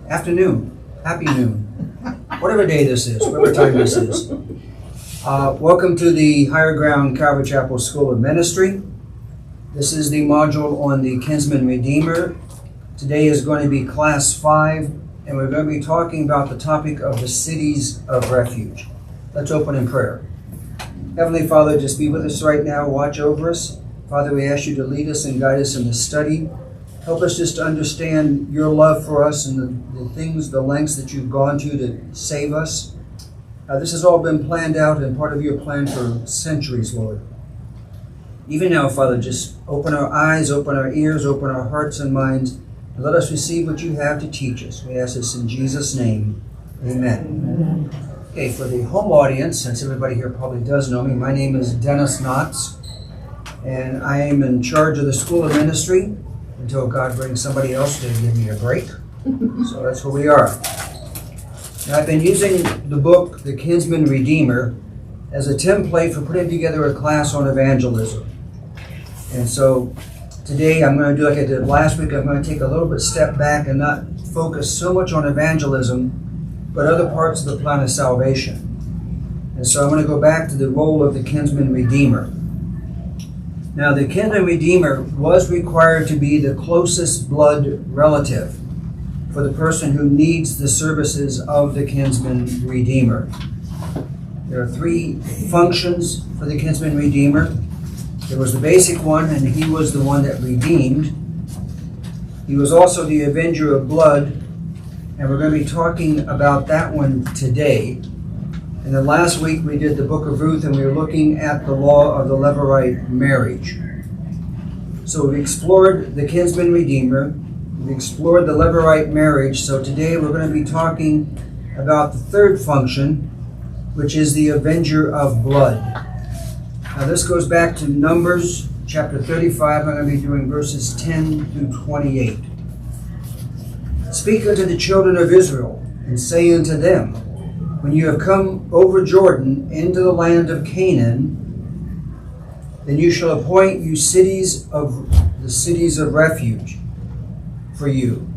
afternoon, happy noon, whatever day this is, whatever time this is. Welcome to the Higher Ground Calvary Chapel School of Ministry. This is the module on the Kinsman Redeemer. Today is going to be Class 5, and we're going to be talking about the topic of the cities of refuge. Let's open in prayer. Heavenly Father, just be with us right now. Watch over us. Father, we ask you to lead us and guide us in this study. Help us just to understand your love for us and the things, the lengths that you've gone to save us. This has all been planned out and part of your plan for centuries, Lord. Even now, Father, just open our eyes, open our ears, open our hearts and minds, and let us receive what you have to teach us. We ask this in Jesus' name. Amen. Okay, for the home audience, since everybody here probably does know me, my name is Dennis Knotts, and I am in charge of the School of Ministry until God brings somebody else to give me a break. So that's where we are. Now, I've been using the book, The Kinsman Redeemer, as a template for putting together a class on evangelism. And so today I'm going to do like I did last week. I'm going to take a little bit step back and not focus so much on evangelism, but other parts of the plan of salvation. And so I'm going to go back to the role of the Kinsman Redeemer. Now, the Kinsman Redeemer was required to be the closest blood relative for the person who needs the services of the Kinsman Redeemer. There are three functions for the Kinsman Redeemer. There was the basic one, and he was the one that redeemed. He was also the avenger of blood, and we're going to be talking about that one today. And then last week we did the book of Ruth, and we were looking at the law of the Levirate marriage. So we've explored the Kinsman Redeemer, we've explored the Levirate marriage, so today we're going to be talking about the third function, which is the avenger of blood. Now this goes back to Numbers chapter 35. I'm going to be doing verses 10 through 28. Speak unto the children of Israel, and say unto them, when you have come over Jordan into the land of Canaan, then you shall appoint you cities of refuge for you,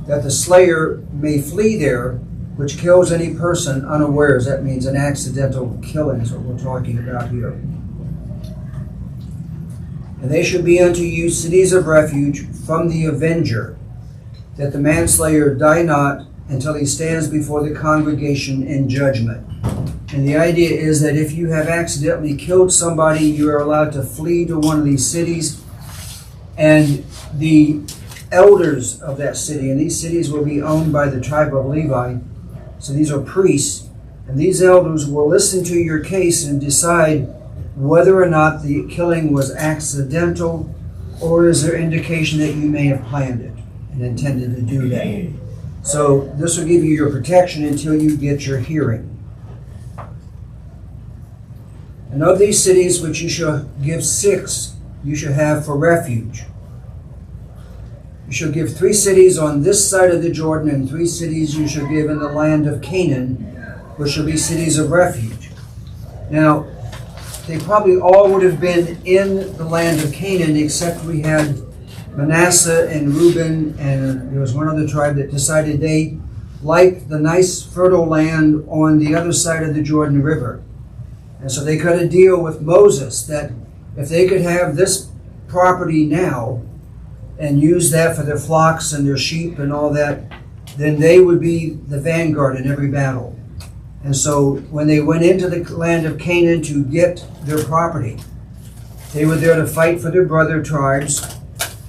that the slayer may flee there, which kills any person unawares. That means an accidental killing is what we're talking about here. And they shall be unto you cities of refuge from the avenger, that the manslayer die not until he stands before the congregation in judgment. And the idea is that if you have accidentally killed somebody, you are allowed to flee to one of these cities, and the elders of that city, and these cities will be owned by the tribe of Levi, so these are priests, and these elders will listen to your case and decide whether or not the killing was accidental, or is there indication that you may have planned it and intended to do that. So this will give you your protection until you get your hearing. And of these cities which you shall give 6, you shall have for refuge. You shall give 3 cities on this side of the Jordan, and 3 cities you shall give in the land of Canaan, which shall be cities of refuge. Now, they probably all would have been in the land of Canaan, except we had Manasseh and Reuben, and there was one other tribe that decided they liked the nice fertile land on the other side of the Jordan River. And so they cut a deal with Moses that if they could have this property now and use that for their flocks and their sheep and all that, then they would be the vanguard in every battle. And so when they went into the land of Canaan to get their property, they were there to fight for their brother tribes,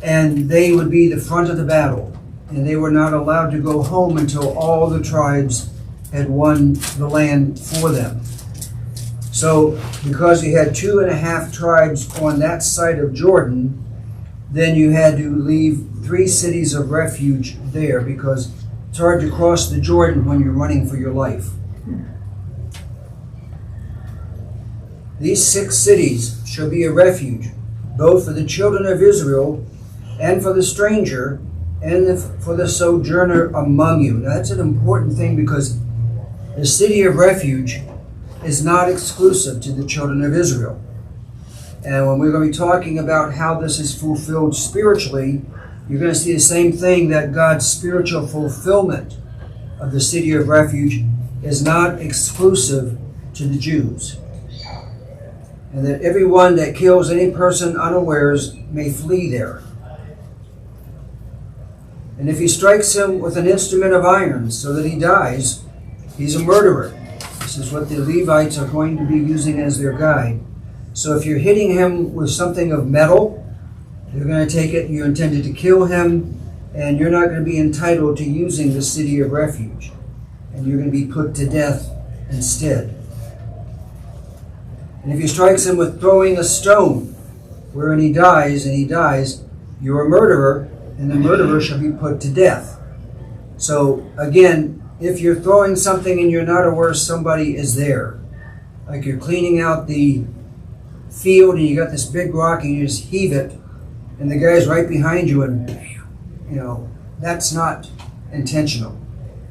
and they would be the front of the battle. And they were not allowed to go home until all the tribes had won the land for them. So because you had 2.5 tribes on that side of Jordan, then you had to leave 3 cities of refuge there, because it's hard to cross the Jordan when you're running for your life. These 6 cities shall be a refuge, both for the children of Israel and for the stranger and for the sojourner among you. Now that's an important thing, because the city of refuge is not exclusive to the children of Israel. And when we're going to be talking about how this is fulfilled spiritually, you're going to see the same thing, that God's spiritual fulfillment of the city of refuge is not exclusive to the Jews, and that everyone that kills any person unawares may flee there. And if he strikes him with an instrument of iron so that he dies, he's a murderer. This is what the Levites are going to be using as their guide. So if you're hitting him with something of metal, you're going to take it, you intended to kill him, and you're not going to be entitled to using the city of refuge. And you're going to be put to death instead. And if he strikes him with throwing a stone, wherein he dies, you're a murderer, and the murderer shall be put to death. So again, if you're throwing something and you're not aware somebody is there, like you're cleaning out the field and you got this big rock and you just heave it, and the guy's right behind you, and that's not intentional.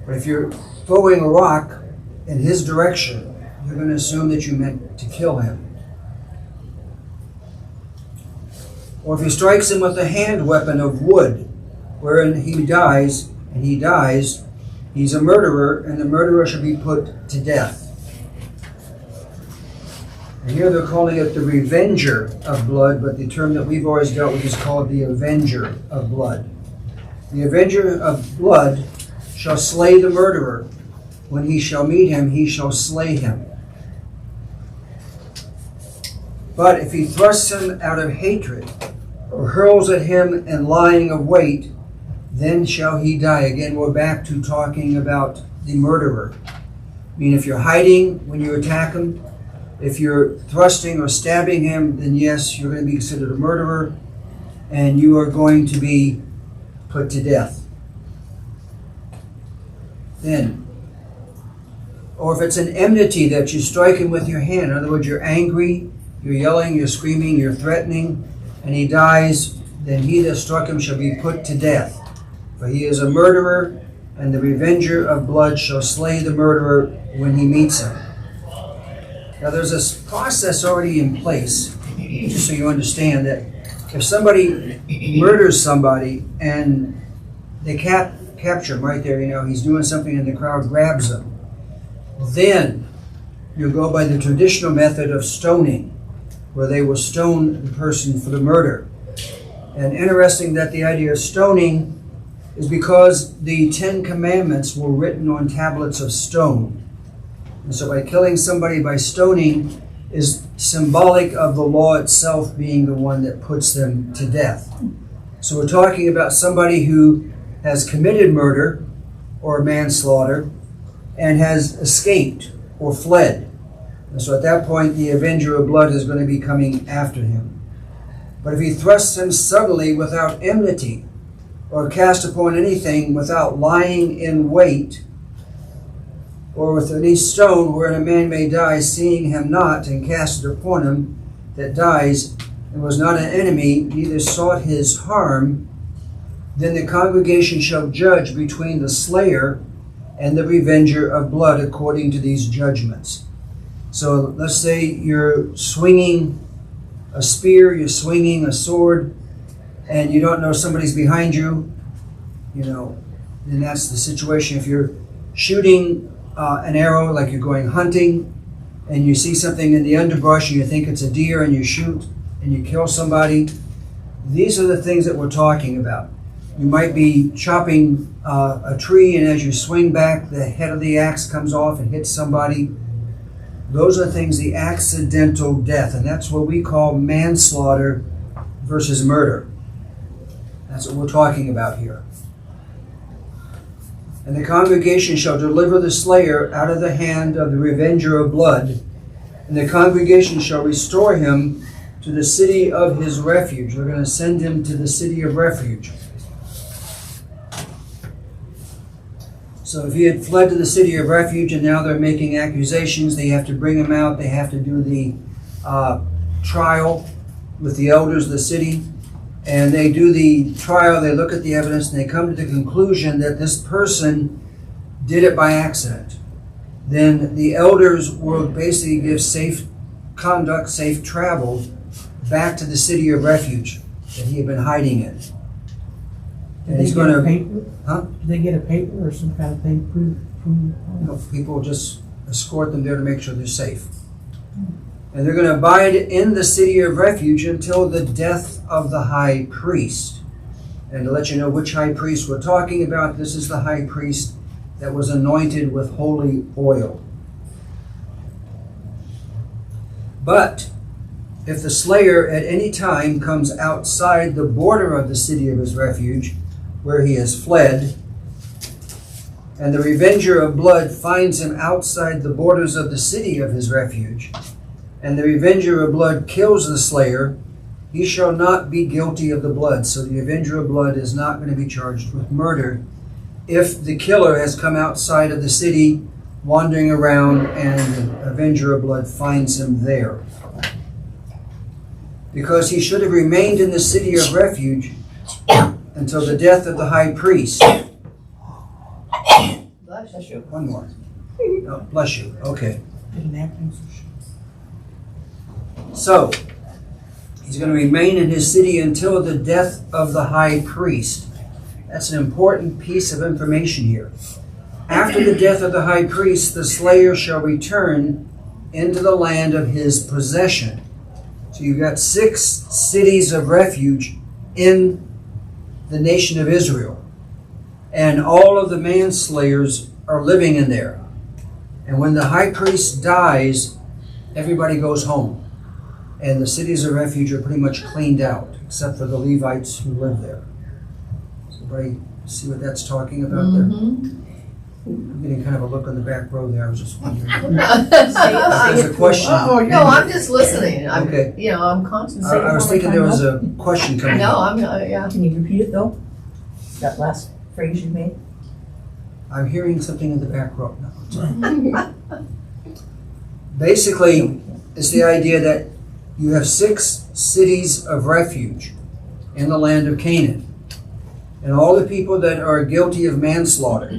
But if you're throwing a rock in his direction, you're going to assume that you meant to kill him. Or if he strikes him with a hand weapon of wood, wherein he dies, he's a murderer, and the murderer shall be put to death. And here they're calling it the revenger of blood, but the term that we've always dealt with is called the avenger of blood. The avenger of blood shall slay the murderer. When he shall meet him, he shall slay him. But if he thrusts him out of hatred, or hurls at him in lying of wait, then shall he die. Again, we're back to talking about the murderer. I mean, if you're hiding when you attack him, if you're thrusting or stabbing him, then yes, you're going to be considered a murderer, and you are going to be put to death. Then, or if it's an enmity that you strike him with your hand, in other words, you're angry, you're yelling, you're screaming, you're threatening, and he dies, then he that struck him shall be put to death. For he is a murderer, and the revenger of blood shall slay the murderer when he meets him. Now there's this process already in place, just so you understand that if somebody murders somebody and they capture him right there, he's doing something and the crowd grabs him, then you go by the traditional method of stoning, where they will stone the person for the murder. And interesting that the idea of stoning is because the 10 Commandments were written on tablets of stone. And so by killing somebody by stoning is symbolic of the law itself being the one that puts them to death. So we're talking about somebody who has committed murder or manslaughter and has escaped or fled. And so at that point, the avenger of blood is going to be coming after him. But if he thrusts him suddenly without enmity, or cast upon anything without lying in wait, or with any stone wherein a man may die, seeing him not, and cast it upon him that dies, and was not an enemy, neither sought his harm, then the congregation shall judge between the slayer and the revenger of blood according to these judgments. So let's say you're swinging a spear, you're swinging a sword, and you don't know somebody's behind you, then that's the situation. If you're shooting an arrow, like you're going hunting, and you see something in the underbrush and you think it's a deer and you shoot and you kill somebody, these are the things that we're talking about. You might be chopping a tree, and as you swing back, the head of the axe comes off and hits somebody. Those are things, the accidental death, and that's what we call manslaughter versus murder. That's what we're talking about here. And the congregation shall deliver the slayer out of the hand of the revenger of blood, and the congregation shall restore him to the city of his refuge. They're going to send him to the city of refuge. So if he had fled to the city of refuge and now they're making accusations, they have to bring him out. They have to do the trial with the elders of the city. And they do the trial, they look at the evidence, and they come to the conclusion that this person did it by accident. Then the elders will basically give safe conduct, safe travel back to the city of refuge that he had been hiding in. And he's going to, Do they get a paper or some kind of thing proof? people just escort them there to make sure they're safe. And they're going to abide in the city of refuge until the death of the high priest. And to let you know which high priest we're talking about, this is the high priest that was anointed with holy oil. But if the slayer at any time comes outside the border of the city of his refuge, where he has fled, and the revenger of blood finds him outside the borders of the city of his refuge, and the revenger of blood kills the slayer, he shall not be guilty of the blood. So the avenger of blood is not going to be charged with murder if the killer has come outside of the city, wandering around, and the avenger of blood finds him there. Because he should have remained in the city of refuge until the death of the high priest. Bless you. One more. Oh, bless you. Okay. So, he's going to remain in his city until the death of the high priest. That's an important piece of information here. After the death of the high priest, the slayer shall return into the land of his possession. So you've got 6 cities of refuge in the nation of Israel. And all of the manslayers are living in there. And when the high priest dies, everybody goes home. And the cities of refuge are pretty much cleaned out, except for the Levites who live there. So everybody see what that's talking about there? I'm getting kind of a look on the back row there. I was just wondering. There's a question. No, I'm just listening. Okay. I'm concentrating. I was thinking there was a question coming No, up. yeah. Can you repeat it though? That last phrase you made? I'm hearing something in the back row. No, it's all right. Basically, it's the idea that you have 6 cities of refuge in the land of Canaan. And all the people that are guilty of manslaughter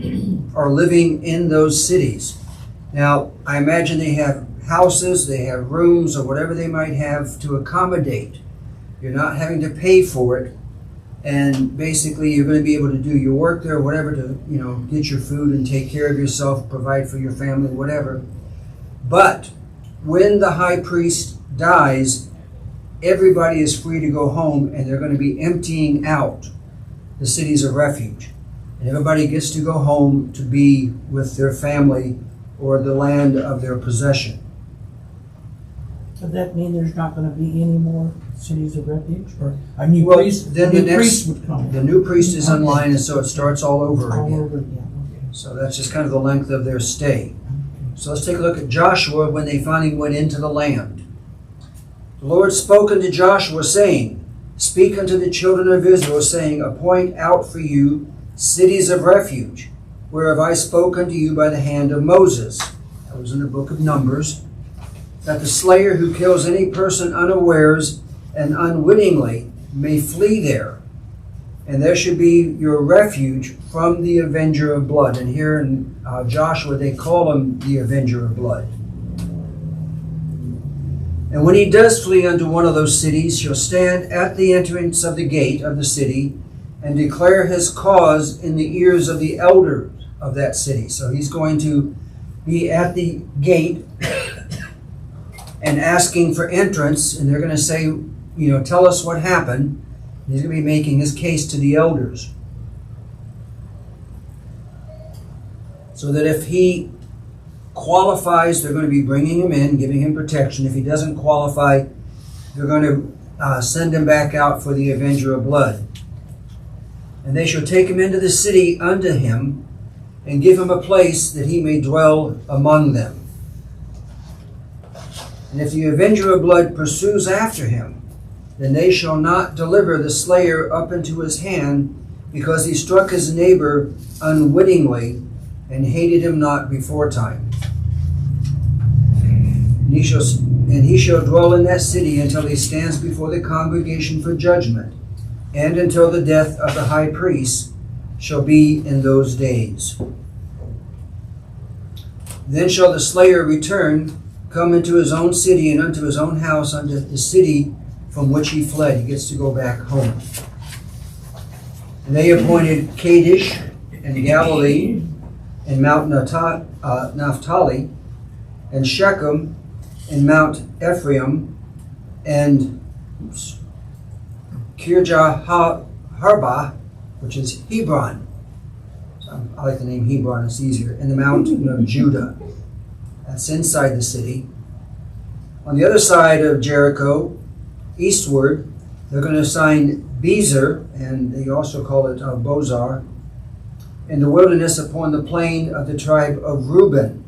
are living in those cities. Now, I imagine they have houses, they have rooms, or whatever they might have to accommodate. You're not having to pay for it. And basically, you're going to be able to do your work there, whatever, to get your food and take care of yourself, provide for your family, whatever. But when the high priest dies, everybody is free to go home, and they're going to be emptying out the cities of refuge. And everybody gets to go home to be with their family or the land of their possession. Does that mean there's not going to be any more cities of refuge? Or a new Well, priest? then new the next, priest would come. the new priest is in line, and so it starts all over All again. over again. So that's just kind of the length of their stay. So let's take a look at Joshua when they finally went into the land. The Lord spoke unto Joshua, saying, Speak unto the children of Israel, saying, Appoint out for you cities of refuge, whereof I spoke unto you by the hand of Moses. That was in the book of Numbers. That the slayer who kills any person unawares and unwittingly may flee there. And there should be your refuge from the avenger of blood. And here in Joshua, they call him the avenger of blood. And when he does flee unto one of those cities, he'll stand at the entrance of the gate of the city and declare his cause in the ears of the elders of that city. So he's going to be at the gate and asking for entrance, and they're going to say, tell us what happened. He's going to be making his case to the elders. So that if he qualifies, they're going to be bringing him in, giving him protection. If he doesn't qualify, they're going to send him back out for the avenger of blood. And they shall take him into the city unto him, and give him a place that he may dwell among them. And if the avenger of blood pursues after him, then they shall not deliver the slayer up into his hand, because he struck his neighbor unwittingly, and hated him not before time. And he shall dwell in that city until he stands before the congregation for judgment, and until the death of the high priest shall be in those days. Then shall the slayer return, come into his own city, and unto his own house, unto the city from which he fled. He gets to go back home. And they appointed Kadesh and Galilee and Mount Naphtali and Shechem and Mount Ephraim and Kirjath-Arba, which is Hebron. I like the name Hebron, it's easier. And the mountain of Judah. That's inside the city. On the other side of Jericho, eastward, they're going to assign Bezer, and they also call it Bozar, in the wilderness upon the plain of the tribe of Reuben.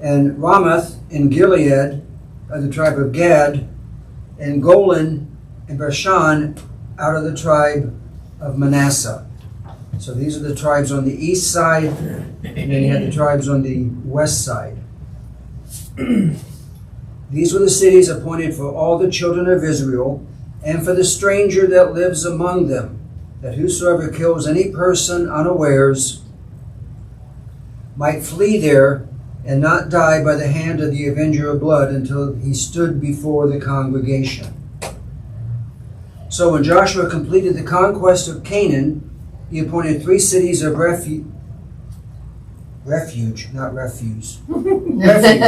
And Ramoth in Gilead of the tribe of Gad, and Golan and Bashan out of the tribe of Manasseh. So these are the tribes on the east side, and then you had the tribes on the west side. These were the cities appointed for all the children of Israel, and for the stranger that lives among them, that whosoever kills any person unawares might flee there and not die by the hand of the avenger of blood until he stood before the congregation. So when Joshua completed the conquest of Canaan, he appointed 3 cities of refuge, not refuse, refuge,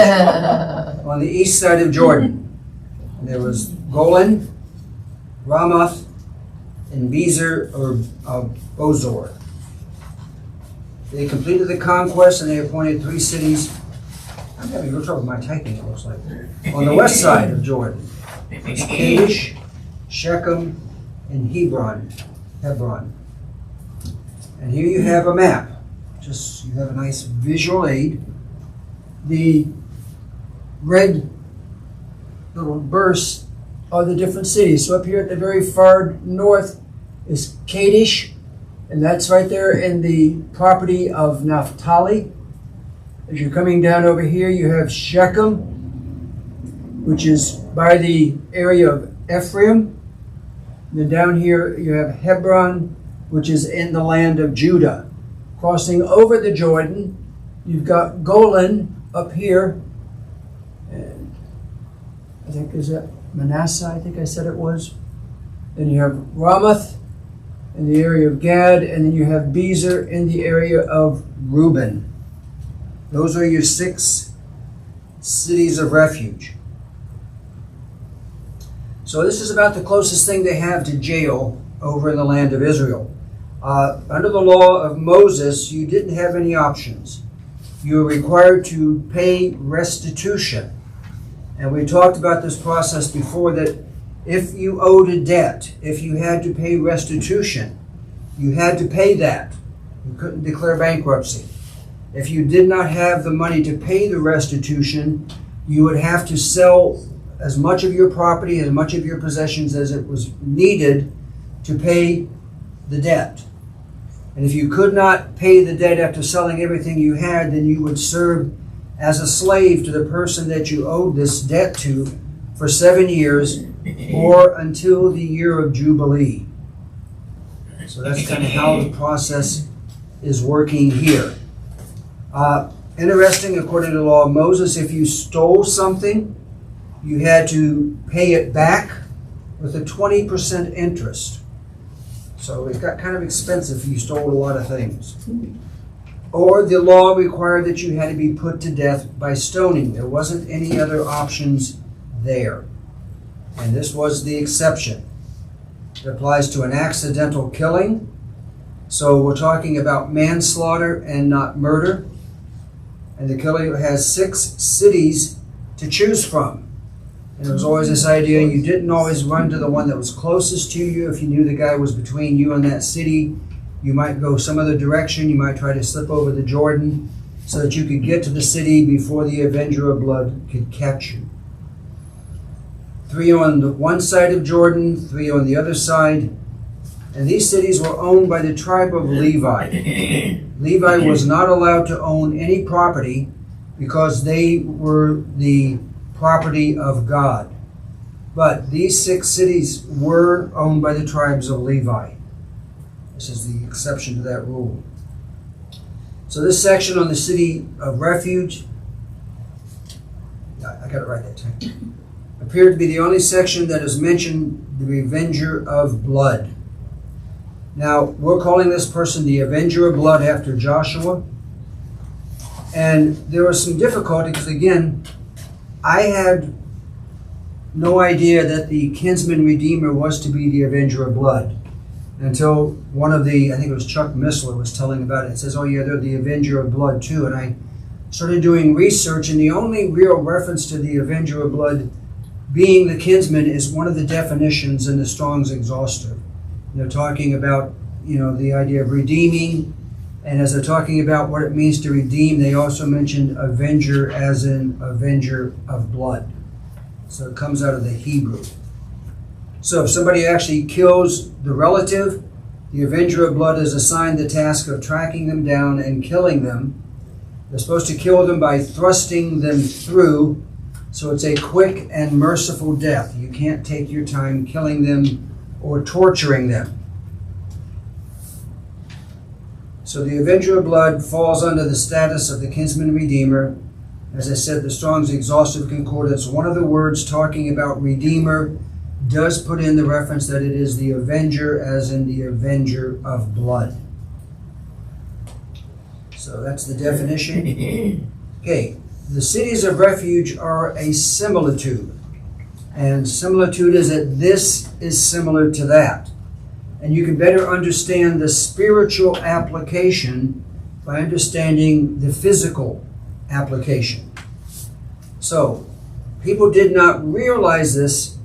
on the east side of Jordan. And there was Golan, Ramoth, and Bezer or Bozor. They completed the conquest and they appointed 3 cities. I'm having real trouble with my typing, it looks like. On the west side of Jordan, there's Kadesh, Shechem, and Hebron. And here you have a map. Just you have a nice visual aid. The red little bursts are the different cities. So up here at the very far north is Kadesh, and that's right there in the property of Naphtali. As you're coming down over here, you have Shechem, which is by the area of Ephraim. And then down here you have Hebron, which is in the land of Judah. Crossing over the Jordan, you've got Golan up here. And I think, is that Manasseh? I think I said it was. Then you have Ramoth in the area of Gad, and then you have Bezer in the area of Reuben. Those are your 6 cities of refuge. So this is about the closest thing they have to jail over in the land of Israel. Under the law of Moses, you didn't have any options. You were required to pay restitution. And we talked about this process before, that if you owed a debt, if you had to pay restitution, you had to pay that. You couldn't declare bankruptcy. If you did not have the money to pay the restitution, you would have to sell as much of your property, as much of your possessions as it was needed to pay the debt. And if you could not pay the debt after selling everything you had, then you would serve as a slave to the person that you owed this debt to for 7 years or until the year of Jubilee. So that's kind of how the process is working here. Interesting, according to the law of Moses, if you stole something, you had to pay it back with a 20% interest. So it got kind of expensive if you stole a lot of things. Or the law required that you had to be put to death by stoning. There wasn't any other options there. And this was the exception. It applies to an accidental killing. So we're talking about manslaughter and not murder. And the killer has 6 cities to choose from. And there was always this idea you didn't always run to the one that was closest to you. If you knew the guy was between you and that city, you might go some other direction. You might try to slip over the Jordan so that you could get to the city before the Avenger of Blood could catch you. 3 on the one side of Jordan, 3 on the other side. And these cities were owned by the tribe of Levi. Levi was not allowed to own any property because they were the property of God. But these 6 cities were owned by the tribes of Levi. This is the exception to that rule. So this section on the city of refuge, I got it right that time, appeared to be the only section that has mentioned the Revenger of Blood. Now, we're calling this person the Avenger of Blood after Joshua. And there was some difficulty because, again, I had no idea that the kinsman redeemer was to be the Avenger of Blood until one of the, I think it was Chuck Missler, was telling about it. It says, oh yeah, they're the Avenger of Blood too. And I started doing research, and the only real reference to the Avenger of Blood being the kinsman is one of the definitions in the Strong's Exhaustive. They're talking about, the idea of redeeming, and as they're talking about what it means to redeem, they also mentioned avenger as in avenger of blood. So it comes out of the Hebrew. So if somebody actually kills the relative, the Avenger of Blood is assigned the task of tracking them down and killing them. They're supposed to kill them by thrusting them through, so it's a quick and merciful death. You can't take your time killing them or torturing them. So the Avenger of Blood falls under the status of the kinsman redeemer. As I said, the Strong's Exhaustive Concordance, one of the words talking about redeemer does put in the reference that it is the avenger, as in the avenger of blood. So that's the definition. Okay, the cities of refuge are a similitude. And similitude is that this is similar to that. And you can better understand the spiritual application by understanding the physical application. So, people did not realize this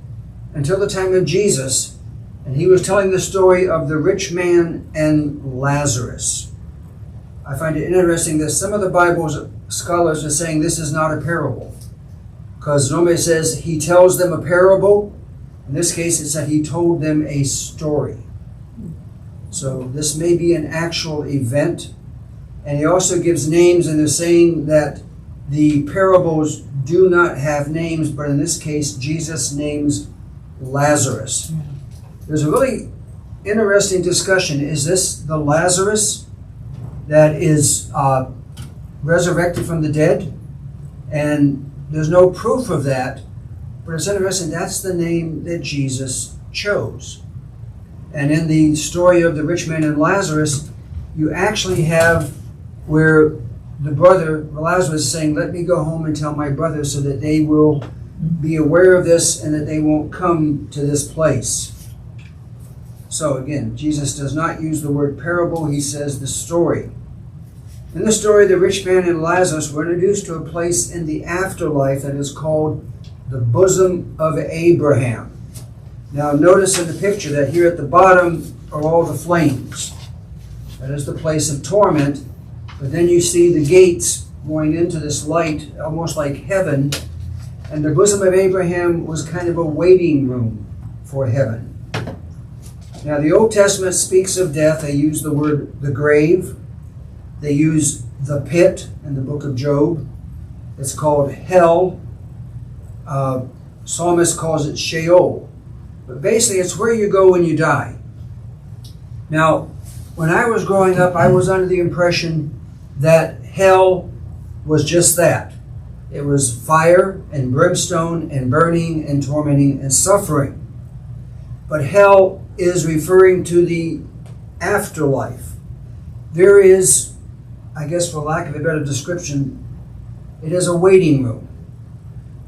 until the time of Jesus, and he was telling the story of the rich man and Lazarus. I find it interesting that some of the Bible scholars are saying this is not a parable, because normally it says he tells them a parable. In this case, it said he told them a story. So this may be an actual event. And he also gives names, and they're saying that the parables do not have names, but in this case, Jesus names Lazarus. There's a really interesting discussion. Is this the Lazarus that is resurrected from the dead? And there's no proof of that, but it's interesting. That's the name that Jesus chose. And in the story of the rich man and Lazarus, you actually have where the brother, Lazarus, is saying, let me go home and tell my brother so that they will be aware of this and that they won't come to this place. So again, Jesus does not use the word parable. He says the story. In the story, the rich man and Lazarus were introduced to a place in the afterlife that is called the bosom of Abraham. Now notice in the picture that here at the bottom are all the flames. That is the place of torment. But then you see the gates going into this light, almost like heaven. And the bosom of Abraham was kind of a waiting room for heaven. Now the Old Testament speaks of death. They use the word the grave. They use the pit in the book of Job. It's called hell. Psalmist calls it Sheol. But basically, it's where you go when you die. Now, when I was growing up, I was under the impression that hell was just that. It was fire and brimstone and burning and tormenting and suffering. But hell is referring to the afterlife. There is, I guess for lack of a better description, it is a waiting room.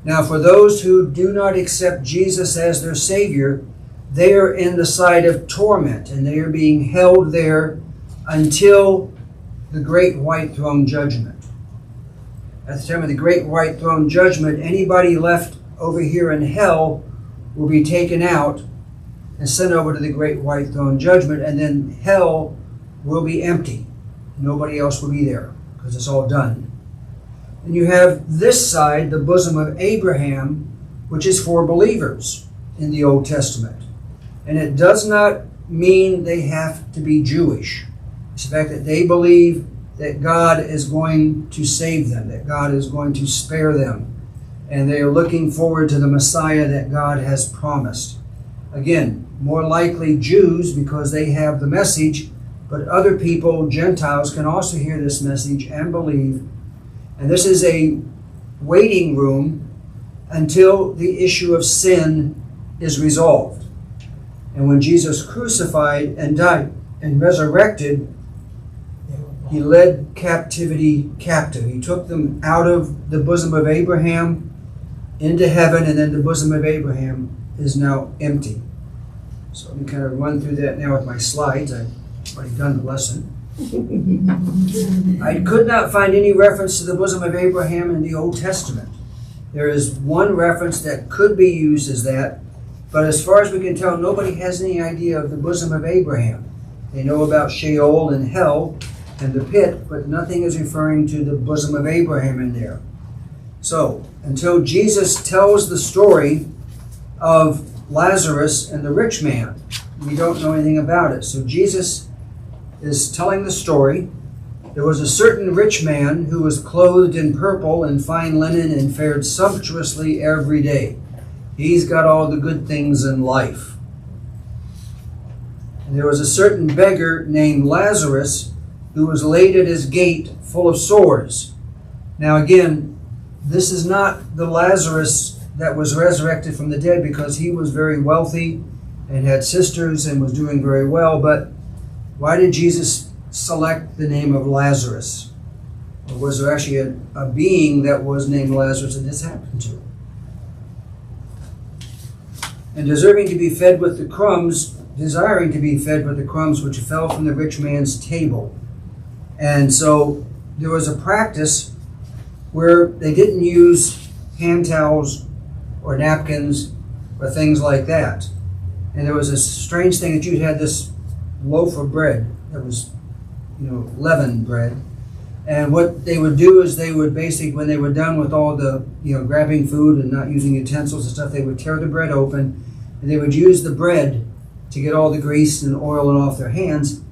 Now, for those who do not accept Jesus as their Savior, they are in the side of torment, and they are being held there until the Great White Throne Judgment. At the time of the Great White Throne Judgment, anybody left over here in hell will be taken out and sent over to the Great White Throne Judgment, and then hell will be empty. Nobody else will be there because it's all done. And you have this side, the bosom of Abraham, which is for believers in the Old Testament. And it does not mean they have to be Jewish. It's the fact that they believe that God is going to save them, that God is going to spare them. And they are looking forward to the Messiah that God has promised. Again, more likely Jews because they have the message, but other people, Gentiles, can also hear this message and believe. And this is a waiting room until the issue of sin is resolved. And when Jesus crucified and died and resurrected, he led captivity captive. He took them out of the bosom of Abraham into heaven, and then the bosom of Abraham is now empty. So let me kind of run through that now with my slides. I've already done the lesson. I could not find any reference to the bosom of Abraham in the Old Testament. There is one reference that could be used as that, but as far as we can tell, nobody has any idea of the bosom of Abraham. They know about Sheol and hell and the pit, but nothing is referring to the bosom of Abraham in there. So, until Jesus tells the story of Lazarus and the rich man, we don't know anything about it. So Jesus is telling the story. There was a certain rich man who was clothed in purple and fine linen and fared sumptuously every day. He's got all the good things in life. And there was a certain beggar named Lazarus who was laid at his gate full of sores. Now again, this is not the Lazarus that was resurrected from the dead, because he was very wealthy and had sisters and was doing very well. But why did Jesus select the name of Lazarus? Or was there actually a being that was named Lazarus and this happened to? And deserving to be fed with the crumbs, desiring to be fed with the crumbs which fell from the rich man's table. And so there was a practice where they didn't use hand towels or napkins or things like that. And there was a strange thing that you had this loaf of bread that was, leavened bread. And what they would do is they would basically, when they were done with all the, grabbing food and not using utensils and stuff, they would tear the bread open and they would use the bread to get all the grease and oil and off their hands.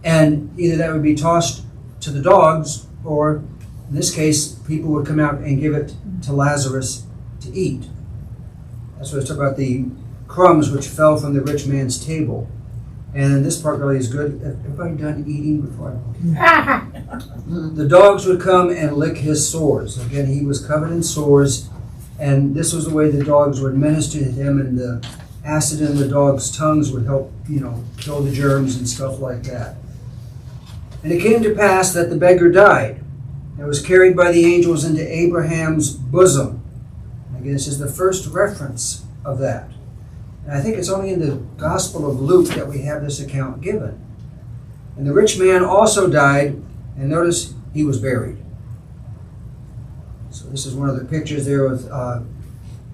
And either that would be tossed to the dogs, or in this case, people would come out and give it to Lazarus to eat. That's what it's about, the crumbs which fell from the rich man's table. And this part really is good. Everybody done eating before I... The dogs would come and lick his sores. Again, he was covered in sores, and this was the way the dogs would minister to him, and the acid in the dogs' tongues would help, kill the germs and stuff like that. And it came to pass that the beggar died and was carried by the angels into Abraham's bosom. Again, this is the first reference of that. And I think it's only in the Gospel of Luke that we have this account given. And the rich man also died, and notice he was buried. So this is one of the pictures there with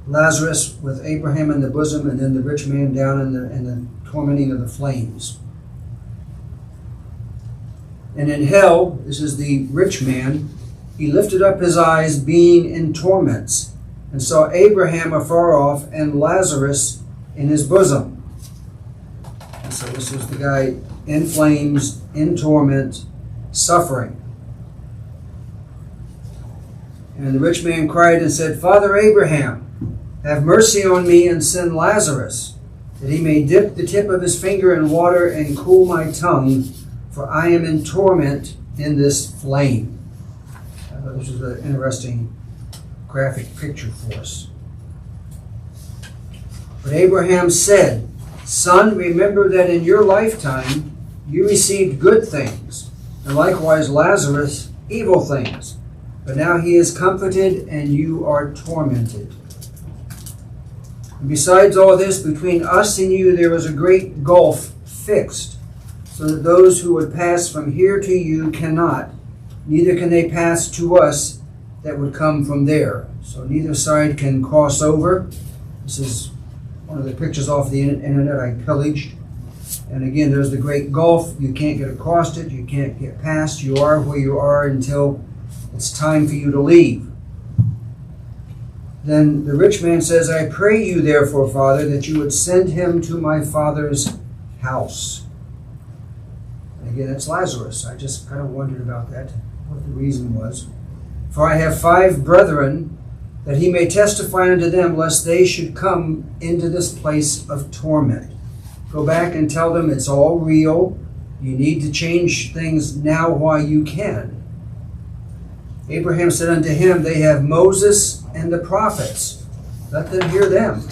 Lazarus with Abraham in the bosom, and then the rich man down in the tormenting of the flames. And in hell, this is the rich man, he lifted up his eyes, being in torments, and saw Abraham afar off and Lazarus in his bosom. And so this was the guy in flames, in torment, suffering. And the rich man cried and said, Father Abraham, have mercy on me and send Lazarus, that he may dip the tip of his finger in water and cool my tongue, for I am in torment in this flame. I thought this was an interesting graphic picture for us. But Abraham said, Son, remember that in your lifetime you received good things, and likewise Lazarus evil things. But now he is comforted and you are tormented. And besides all this, between us and you there is a great gulf fixed, so that those who would pass from here to you cannot, neither can they pass to us that would come from there. So neither side can cross over. This is one of the pictures off the internet I pillaged. And again, there's the great gulf. You can't get across it. You can't get past. You are where you are until it's time for you to leave. Then the rich man says, I pray you therefore, Father, that you would send him to my father's house. And again, it's Lazarus. I just kind of wondered about that, what the reason was. For I have 5 brethren, that he may testify unto them, lest they should come into this place of torment. Go back and tell them it's all real. You need to change things now while you can. Abraham said unto him, They have Moses and the prophets. Let them hear them.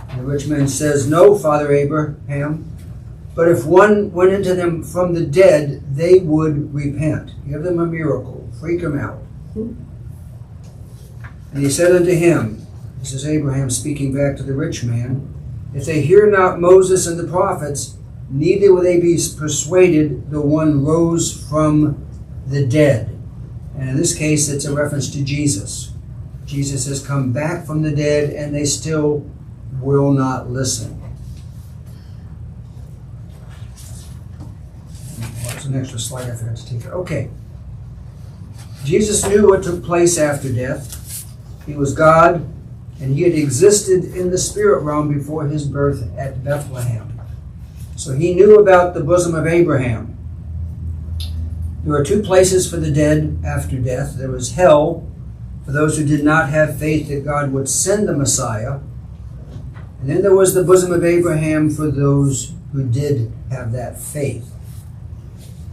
And the rich man says, No, Father Abraham, But if one went into them from the dead, they would repent. Give them a miracle. Freak them out. And he said unto him, this is Abraham speaking back to the rich man, if they hear not Moses and the prophets, neither will they be persuaded, the one rose from the dead. And in this case, it's a reference to Jesus. Jesus has come back from the dead, and they still will not listen. There's an extra slide I forgot to take. Okay. Jesus knew what took place after death. He was God, and he had existed in the spirit realm before his birth at Bethlehem. So he knew about the bosom of Abraham. There were two places for the dead after death. There was hell for those who did not have faith that God would send the Messiah. And then there was the bosom of Abraham for those who did have that faith.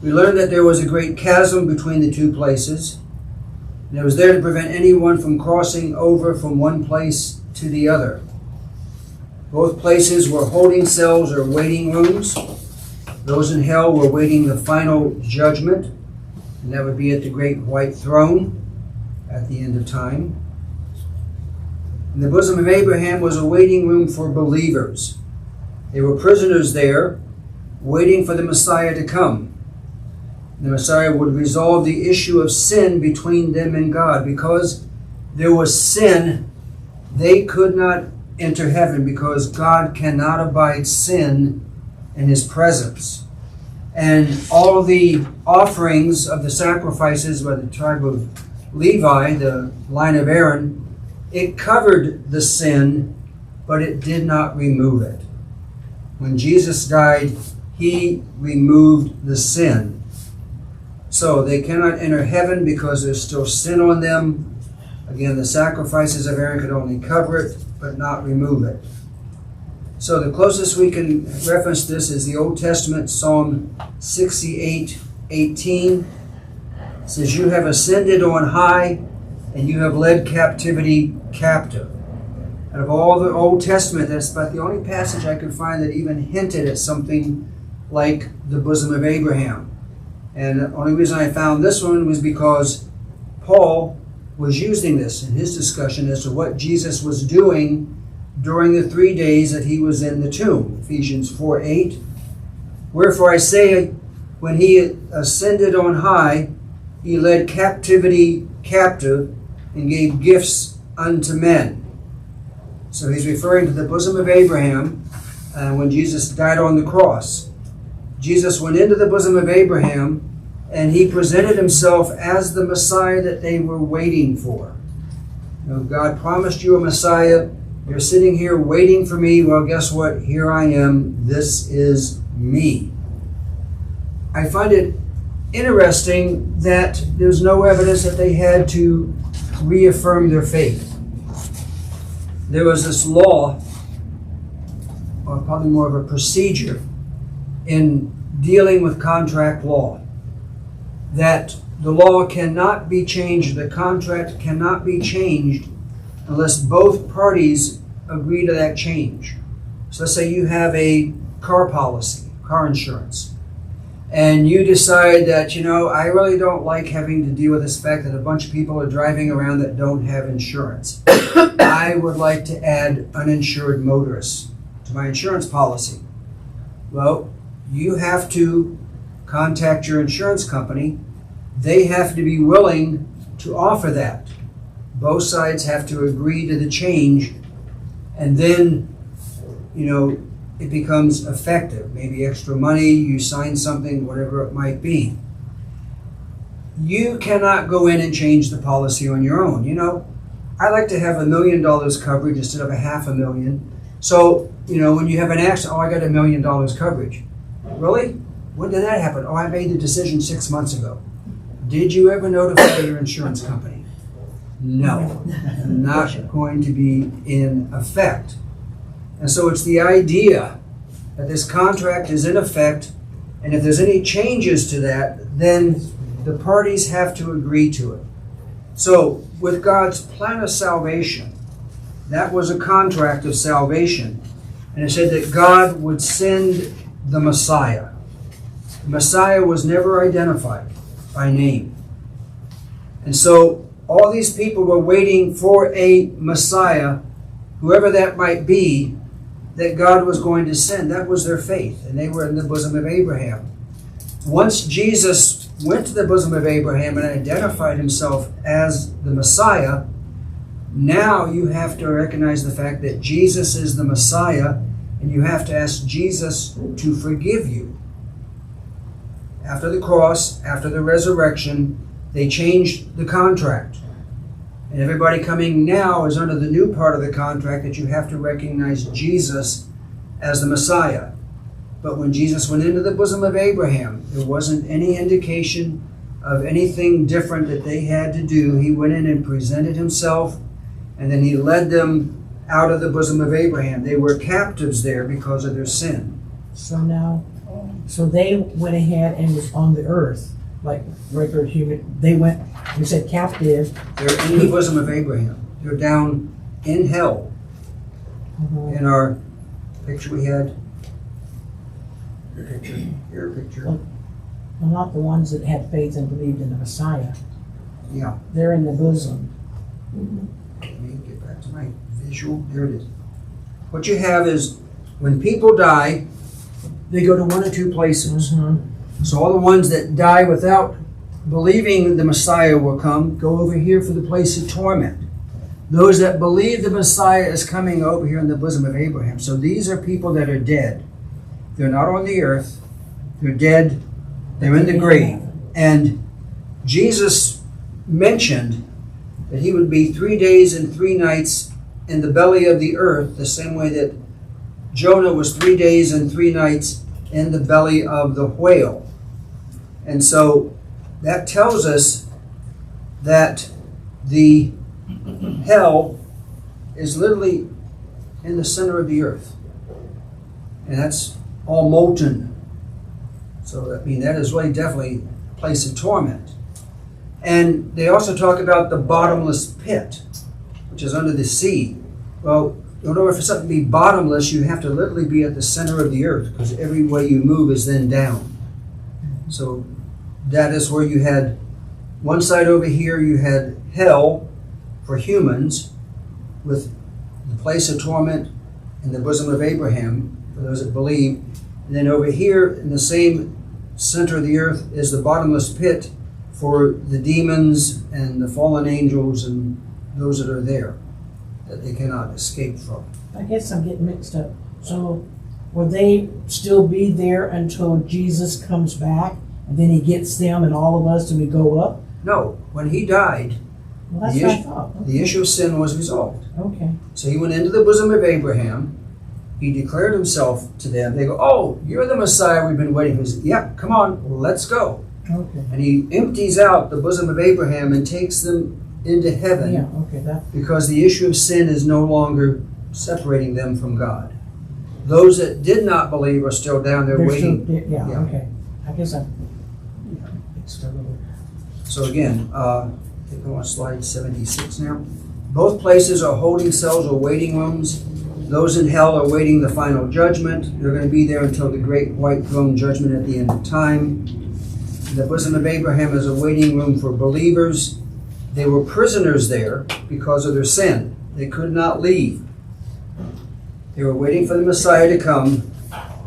We learned that there was a great chasm between the two places, and it was there to prevent anyone from crossing over from one place to the other. Both places were holding cells or waiting rooms. Those in hell were waiting the final judgment, and that would be at the great white throne at the end of time. And the bosom of Abraham was a waiting room for believers. They were prisoners there, waiting for the Messiah to come. The Messiah would resolve the issue of sin between them and God. Because there was sin, they could not enter heaven, because God cannot abide sin in his presence. And all the offerings of the sacrifices by the tribe of Levi, the line of Aaron, it covered the sin, but it did not remove it. When Jesus died, he removed the sin. So they cannot enter heaven because there's still sin on them. Again, the sacrifices of Aaron could only cover it, but not remove it. So the closest we can reference this is the Old Testament, Psalm 68:18. It says, you have ascended on high, and you have led captivity captive. Out of all the Old Testament, that's about the only passage I could find that even hinted at something like the bosom of Abraham. And the only reason I found this one was because Paul was using this in his discussion as to what Jesus was doing during the 3 days that he was in the tomb. Ephesians 4:8. Wherefore I say, when he ascended on high, he led captivity captive and gave gifts unto men. So he's referring to the bosom of Abraham when Jesus died on the cross. Jesus went into the bosom of Abraham, and he presented himself as the Messiah that they were waiting for. You know, God promised you a Messiah. You're sitting here waiting for me. Well, guess what? Here I am. This is me. I find it interesting that there's no evidence that they had to reaffirm their faith. There was this law, or probably more of a procedure, in dealing with contract law, that the law cannot be changed, the contract cannot be changed unless both parties agree to that change. So let's say you have a car policy, car insurance, and you decide that, I really don't like having to deal with this fact that a bunch of people are driving around that don't have insurance. I would like to add uninsured motorists to my insurance policy. Well, you have to contact your insurance company. They have to be willing to offer that. Both sides have to agree to the change, and then, it becomes effective. Maybe extra money, you sign something, whatever it might be. You cannot go in and change the policy on your own. I like to have $1 million coverage instead of $500,000. So, when you have an accident, I got $1 million coverage. Really? When did that happen? I made the decision 6 months ago. Did you ever notify your insurance company? No, not going to be in effect. And so it's the idea that this contract is in effect, and if there's any changes to that, then the parties have to agree to it. So with God's plan of salvation, that was a contract of salvation. And it said that God would send the Messiah. The Messiah was never identified by name. And so all these people were waiting for a Messiah, whoever that might be, that God was going to send. That was their faith, and they were in the bosom of Abraham. Once Jesus went to the bosom of Abraham and identified himself as the Messiah, now you have to recognize the fact that Jesus is the Messiah, and you have to ask Jesus to forgive you. After the cross, after the resurrection, they changed the contract. And everybody coming now is under the new part of the contract that you have to recognize Jesus as the Messiah. But when Jesus went into the bosom of Abraham, there wasn't any indication of anything different that they had to do. He went in and presented himself, and then he led them out of the bosom of Abraham. They were captives there because of their sin. So they went ahead and was on the earth, like regular human. They went, you said captive. They're in the bosom of Abraham. They're down in hell. In our picture we had, your picture. Well, not the ones that had faith and believed in the Messiah. Yeah. They're in the bosom. Let me get back to my visual. There it is. What you have is when people die, they go to one of two places. So all the ones that die without believing the Messiah will come, go over here for the place of torment. Those that believe the Messiah is coming over here in the bosom of Abraham. So these are people that are dead. They're not on the earth. They're dead. They're in the grave. And Jesus mentioned that he would be 3 days and 3 nights in the belly of the earth, the same way that Jonah was 3 days and 3 nights in the belly of the whale. And so that tells us that the hell is literally in the center of the earth. And that's all molten. So that is really definitely a place of torment. And they also talk about the bottomless pit, which is under the sea. Well, in order for something to be bottomless, you have to literally be at the center of the earth, because every way you move is then down. So that is where you had one side over here, you had hell for humans, with the place of torment in the bosom of Abraham, for those that believe. And then over here, in the same center of the earth, is the bottomless pit for the demons and the fallen angels and those that are there, that they cannot escape from. I guess I'm getting mixed up. So will they still be there until Jesus comes back, and then he gets them and all of us and we go up? No, when he died, Well, that's what I thought. the issue of sin was resolved. Okay. So he went into the bosom of Abraham. He declared himself to them. They go, "Oh, you're the Messiah we've been waiting for." He said, "Yep, come on, let's go." Okay. And he empties out the bosom of Abraham and takes them into heaven, Yeah, okay, that, because the issue of sin is no longer separating them from God. Those that did not believe are still down there they're waiting. still, yeah, Yeah. okay. I guess I'm mixed a little. So again, I think I'm on slide 76 now. Both places are holding cells or waiting rooms. Those in hell are waiting the final judgment. They're going to be there until the great white throne judgment at the end of time. The bosom of Abraham is a waiting room for believers. They were prisoners there because of their sin. They could not leave. They were waiting for the Messiah to come,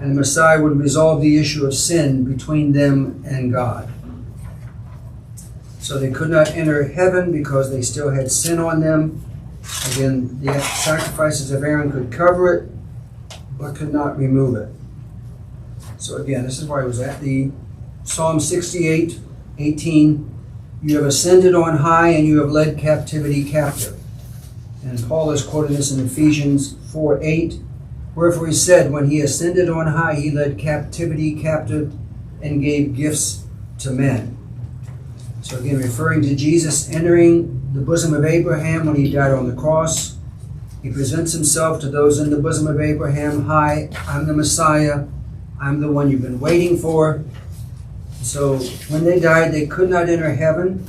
and the Messiah would resolve the issue of sin between them and God. So they could not enter heaven because they still had sin on them. Again, the sacrifices of Aaron could cover it, but could not remove it. So again, this is where I was at. The Psalm 68:18, "You have ascended on high and you have led captivity captive." And Paul is quoting this in Ephesians 4:8. "Wherefore he said, when he ascended on high, he led captivity captive and gave gifts to men." So again, referring to Jesus entering the bosom of Abraham when he died on the cross. He presents himself to those in the bosom of Abraham. "Hi, I'm the Messiah. I'm the one you've been waiting for." So when they died, they could not enter heaven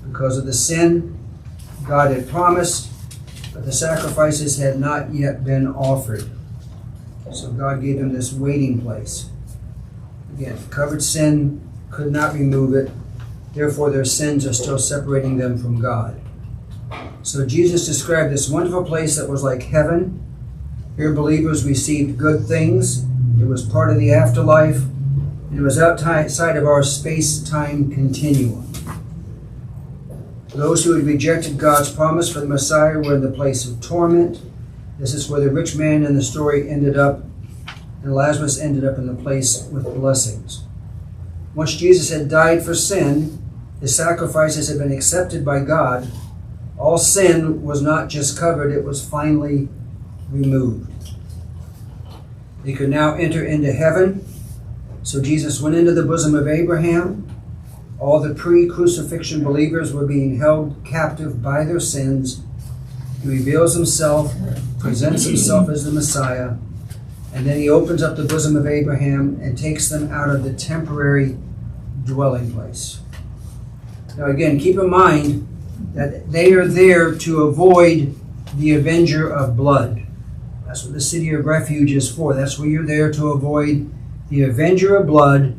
because of the sin God had promised, but the sacrifices had not yet been offered. So God gave them this waiting place. Again, covered sin could not remove it. Therefore, their sins are still separating them from God. So Jesus described this wonderful place that was like heaven. Here believers received good things. It was part of the afterlife. It was outside of our space-time continuum. Those who had rejected God's promise for the Messiah were in the place of torment. This is where the rich man in the story ended up, and Lazarus ended up in the place with blessings. Once Jesus had died for sin, his sacrifices had been accepted by God. All sin was not just covered, it was finally removed. They could now enter into heaven. So Jesus went into the bosom of Abraham. All the pre-crucifixion believers were being held captive by their sins. He reveals himself, presents himself as the Messiah, and then he opens up the bosom of Abraham and takes them out of the temporary dwelling place. Now again, keep in mind that they are there to avoid the avenger of blood. That's what the city of refuge is for. That's where you're there to avoid the avenger of blood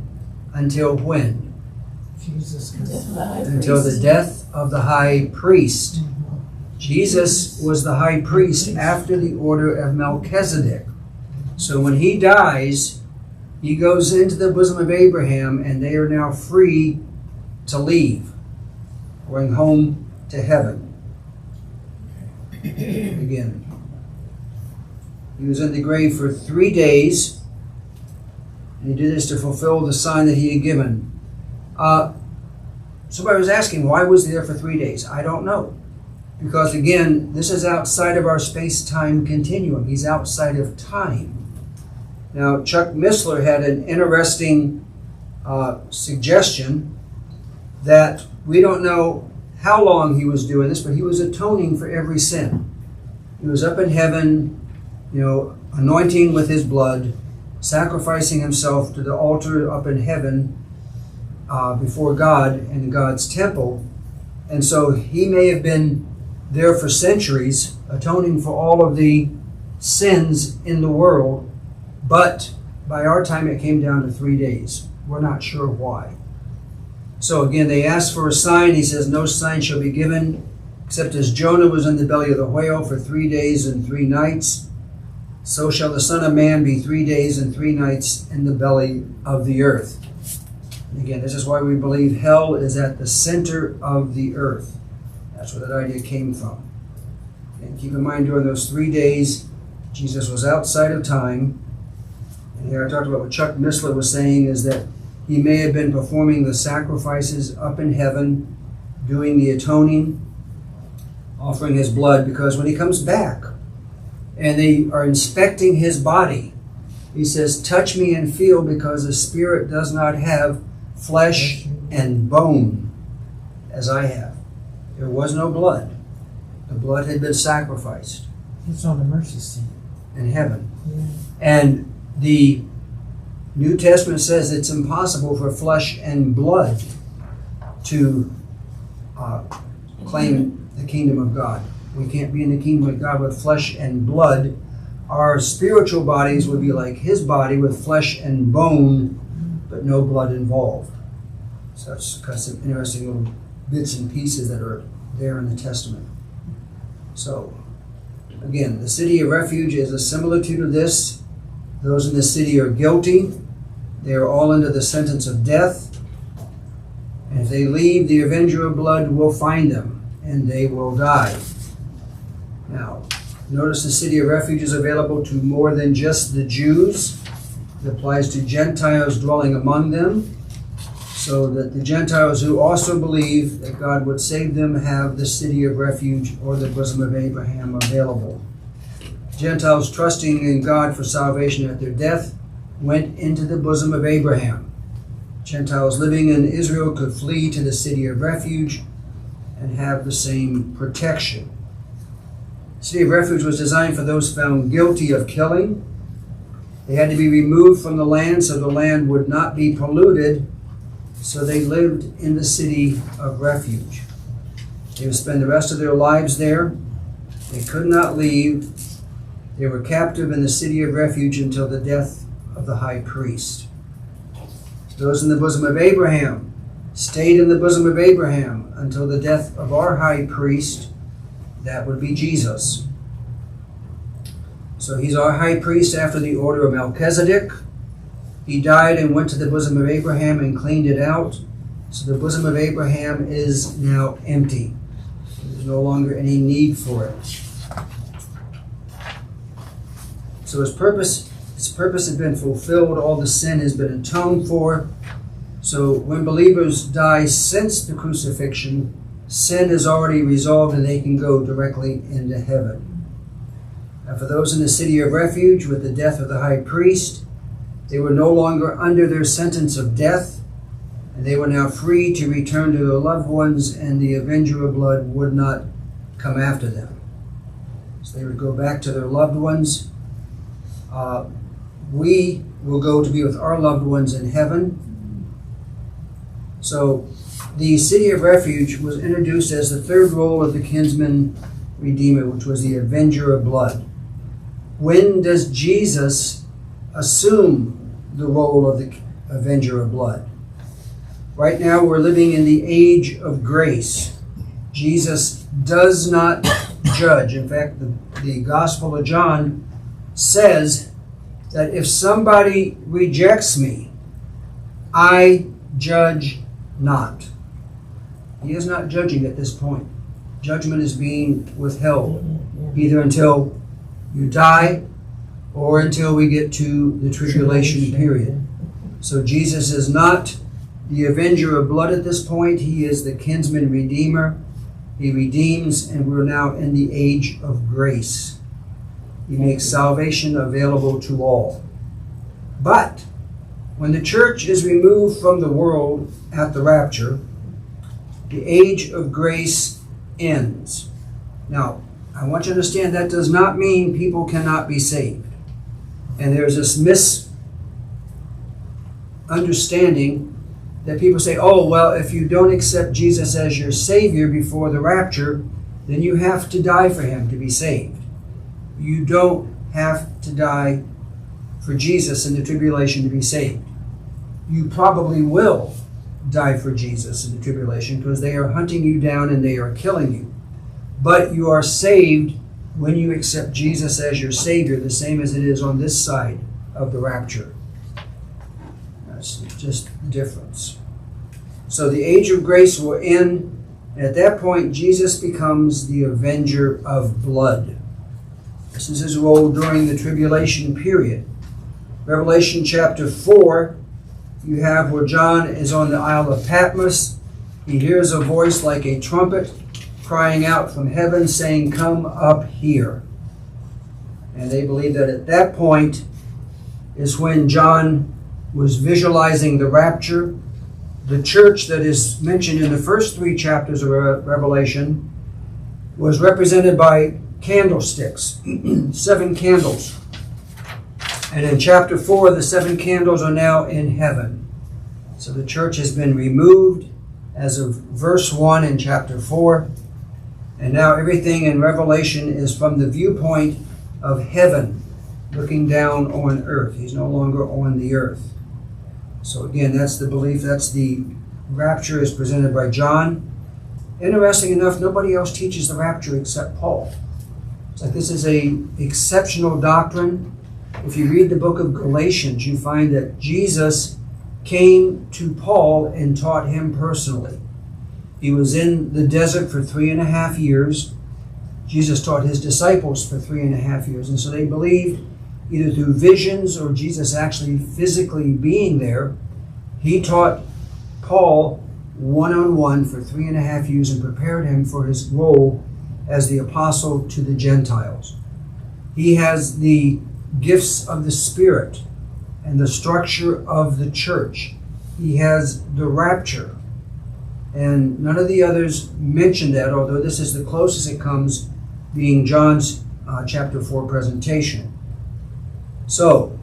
until when? Jesus comes. Until the death of the high priest. Jesus was the high priest after the order of Melchizedek. So when he dies, he goes into the bosom of Abraham, and they are now free to leave, going home to heaven. Again, he was in the grave for 3 days, and he did this to fulfill the sign that he had given. Somebody was asking, why was he there for 3 days? I don't know. Because again, this is outside of our space-time continuum. He's outside of time. Now, Chuck Missler had an interesting suggestion that we don't know how long he was doing this, but he was atoning for every sin. He was up in heaven, anointing with his blood, sacrificing himself to the altar up in heaven before God in God's temple. And so he may have been there for centuries, atoning for all of the sins in the world, but by our time it came down to 3 days. We're not sure why. So again, they asked for a sign. He says, no sign shall be given, except as Jonah was in the belly of the whale for 3 days and 3 nights, so shall the Son of Man be 3 days and 3 nights in the belly of the earth. And again, this is why we believe hell is at the center of the earth. That's where that idea came from. And keep in mind, during those 3 days, Jesus was outside of time. And here I talked about what Chuck Missler was saying, is that he may have been performing the sacrifices up in heaven, doing the atoning, offering his blood, because when he comes back and they are inspecting his body, he says, touch me and feel, because the spirit does not have flesh and bone as I have. There was no blood. The blood had been sacrificed. It's on the mercy seat. In heaven. Yeah. And the New Testament says it's impossible for flesh and blood to claim the kingdom of God. We can't be in the kingdom of God with flesh and blood. Our spiritual bodies would be like his body, with flesh and bone, but no blood involved. So that's kind of some interesting little bits and pieces that are there in the Testament. So, again, the city of refuge is a similitude of this. Those in the city are guilty. They are all under the sentence of death. And if they leave, the avenger of blood will find them, and they will die. Now, notice the city of refuge is available to more than just the Jews. It applies to Gentiles dwelling among them, so that the Gentiles who also believe that God would save them have the city of refuge or the bosom of Abraham available. Gentiles trusting in God for salvation at their death went into the bosom of Abraham. Gentiles living in Israel could flee to the city of refuge and have the same protection. The city of refuge was designed for those found guilty of killing. They had to be removed from the land so the land would not be polluted. So they lived in the city of refuge. They would spend the rest of their lives there. They could not leave. They were captive in the city of refuge until the death of the high priest. Those in the bosom of Abraham stayed in the bosom of Abraham until the death of our high priest. That would be Jesus. So he's our high priest after the order of Melchizedek. He died and went to the bosom of Abraham and cleaned it out. So the bosom of Abraham is now empty. There's no longer any need for it. So his purpose has been fulfilled. All the sin has been atoned for. So when believers die since the crucifixion, sin is already resolved and they can go directly into heaven. Now for those in the city of refuge, with the death of the high priest, they were no longer under their sentence of death, and they were now free to return to their loved ones, and the avenger of blood would not come after them. So they would go back to their loved ones. We will go to be with our loved ones in heaven. So the city of refuge was introduced as the third role of the kinsman redeemer, which was the avenger of blood. When does Jesus assume the role of the avenger of blood? Right now we're living in the age of grace. Jesus does not judge. In fact, the Gospel of John says that if somebody rejects me, I judge not. He is not judging at this point. Judgment is being withheld, either until you die or until we get to the tribulation period. So Jesus is not the avenger of blood at this point. He is the kinsman redeemer. He redeems, and we're now in the age of grace. He makes salvation available to all. But when the church is removed from the world at the rapture, the age of grace ends. Now, I want you to understand that does not mean people cannot be saved. And there's this misunderstanding that people say, oh, well, if you don't accept Jesus as your Savior before the rapture, then you have to die for Him to be saved. You don't have to die for Jesus in the tribulation to be saved. You probably will die for Jesus in the tribulation because they are hunting you down and they are killing you. But you are saved when you accept Jesus as your Savior, the same as it is on this side of the rapture. That's just the difference. So the age of grace will end, and at that point Jesus becomes the avenger of blood. This is his role during the tribulation period. Revelation chapter 4, you have where John is on the Isle of Patmos. He hears a voice like a trumpet crying out from heaven saying, "Come up here." And they believe that at that point is when John was visualizing the rapture. The church that is mentioned in the first 3 chapters of Revelation was represented by candlesticks, 7 candles. And in chapter 4, the 7 candles are now in heaven. So the church has been removed as of verse 1 in chapter 4. And now everything in Revelation is from the viewpoint of heaven, looking down on earth. He's no longer on the earth. So again, that's the belief. That's the rapture is presented by John. Interesting enough, nobody else teaches the rapture except Paul. It's like this is an exceptional doctrine. If you read the book of Galatians, you find that Jesus came to Paul and taught him personally. He was in the desert for 3.5 years. Jesus taught his disciples for 3.5 years. And so they believed either through visions or Jesus actually physically being there. He taught Paul one-on-one for 3.5 years and prepared him for his role as the apostle to the Gentiles. He has the gifts of the Spirit and the structure of the church. He has the rapture. And none of the others mention that, although this is the closest it comes, being John's chapter 4 presentation. So,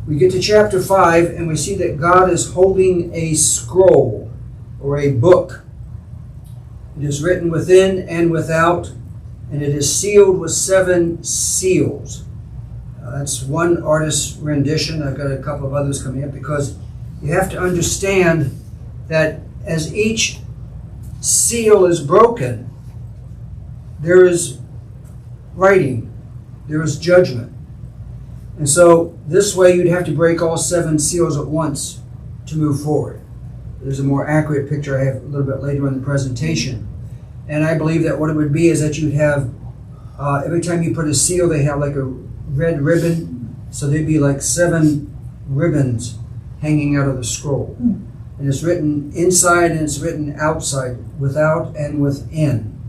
we get to chapter 5 and we see that God is holding a scroll or a book. It is written within and without, and it is sealed with 7 seals. That's one artist's rendition. I've got a couple of others coming up because you have to understand that as each seal is broken, there is writing, there is judgment. And so this way you'd have to break all 7 seals at once to move forward. There's a more accurate picture I have a little bit later in the presentation. And I believe that what it would be is that you'd have, every time you put a seal, they have like a red ribbon. So there'd be like 7 ribbons hanging out of the scroll. And it's written inside and it's written outside, without and within.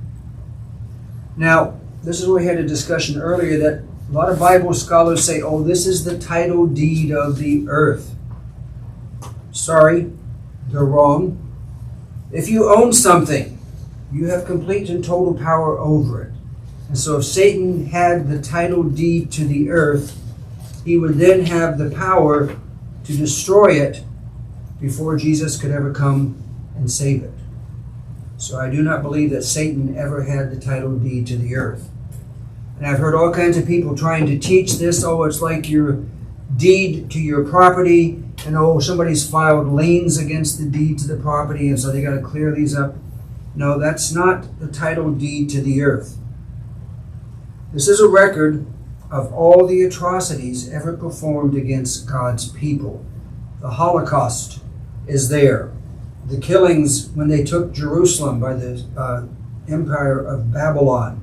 Now, this is where we had a discussion earlier that a lot of Bible scholars say, oh, this is the title deed of the earth. Sorry, they're wrong. If you own something, you have complete and total power over it. And so if Satan had the title deed to the earth, he would then have the power to destroy it before Jesus could ever come and save it. So I do not believe that Satan ever had the title deed to the earth. And I've heard all kinds of people trying to teach this, oh, it's like your deed to your property, and oh, somebody's filed liens against the deed to the property, and so they got to clear these up. No, that's not the title deed to the earth. This is a record of all the atrocities ever performed against God's people. The Holocaust is there. The killings when they took Jerusalem by the Empire of Babylon.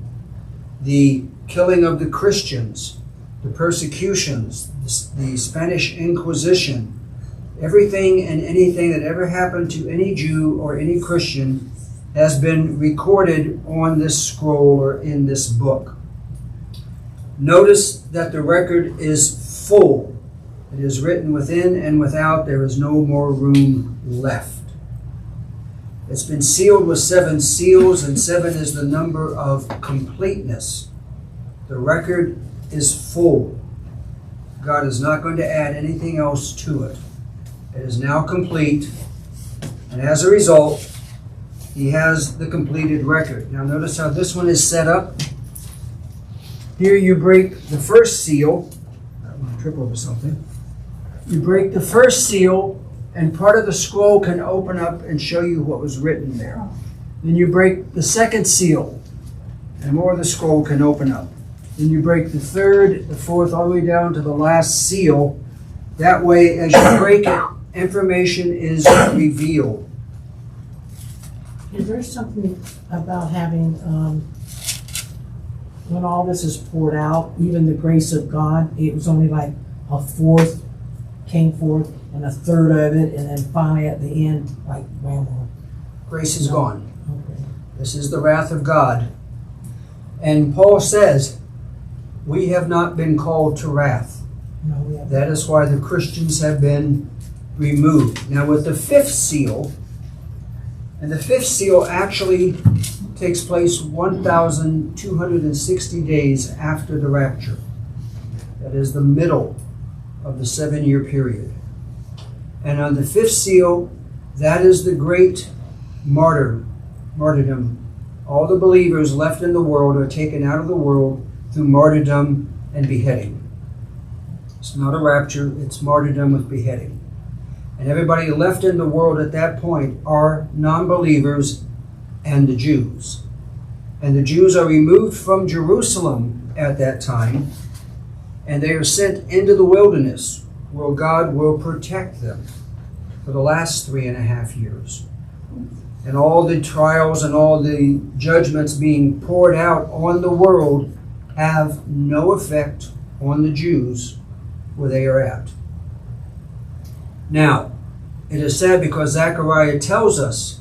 The killing of the Christians, the persecutions, the Spanish Inquisition, everything and anything that ever happened to any Jew or any Christian has been recorded on this scroll or in this book. Notice that the record is full. It is written within and without. There is no more room left. It's been sealed with 7 seals, and 7 is the number of completeness. The record is full. God is not going to add anything else to it. It is now complete, and as a result, he has the completed record. Now notice how this one is set up. Here you break the first seal. I don't want to trip over something. You break the first seal, and part of the scroll can open up and show you what was written there. Then you break the second seal, and more of the scroll can open up. Then you break the third, the fourth, all the way down to the last seal. That way, as you break it, information is revealed. Is there something about having, when all this is poured out, even the grace of God, it was only like a fourth came forth and a third of it, and then finally at the end, like wham. Grace is gone. Okay. This is the wrath of God. And Paul says, we have not been called to wrath. No, we haven't. That is why the Christians have been removed. Now with the 5th seal, and the 5th seal actually takes place 1,260 days after the rapture. That is the middle of the 7-year period. And on the 5th seal, that is the great martyrdom. All the believers left in the world are taken out of the world through martyrdom and beheading. It's not a rapture, it's martyrdom with beheading. And everybody left in the world at that point are non-believers and the Jews. And the Jews are removed from Jerusalem at that time, and they are sent into the wilderness where God will protect them for the last 3.5 years. And all the trials and all the judgments being poured out on the world have no effect on the Jews where they are at. Now, it is sad because Zechariah tells us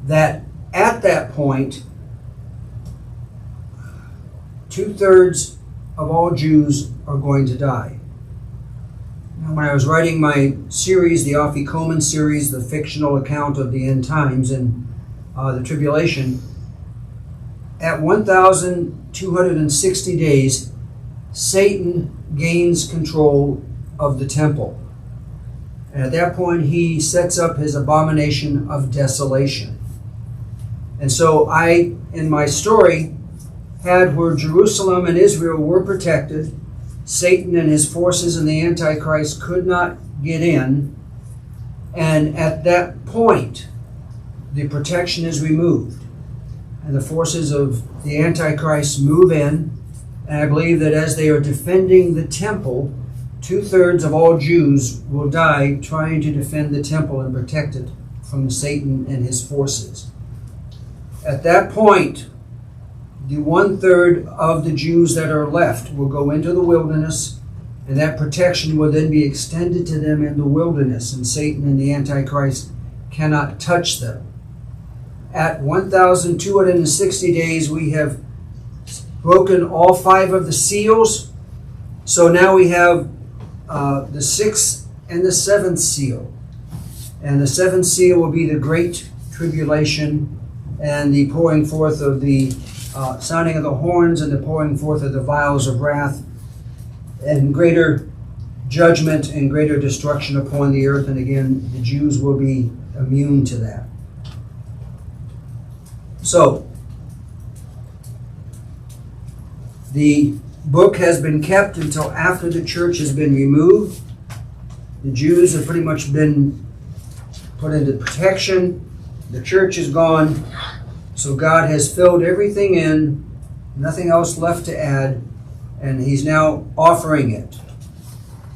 that at that point, 2/3 of all Jews are going to die. Now, when I was writing my series, the Afikomen series, the fictional account of the end times and the tribulation, at 1,260 days, Satan gains control of the temple. And at that point, he sets up his abomination of desolation. And so I, in my story, had where Jerusalem and Israel were And at that point, the protection is removed. And the forces of the Antichrist move in. And I believe that as they are defending the temple, 2/3 of all Jews will die trying to defend the temple and protect it from Satan and his forces. At that point, the 1/3 of the Jews that are left will go into the wilderness, and that protection will then be extended to them in the wilderness, and Satan and the Antichrist cannot touch them. At 1,260 days, we have broken all 5 of the seals. So now we have the 6th and the 7th seal. And the 7th seal will be the Great Tribulation and the pouring forth of the sounding of the horns and the pouring forth of the vials of wrath and greater judgment and greater destruction upon the earth. And again, the Jews will be immune to that. So, the book has been kept until after the church has been removed. The Jews have pretty much been put into protection. The church is gone. So God has filled everything in, nothing else left to add, and He's now offering it.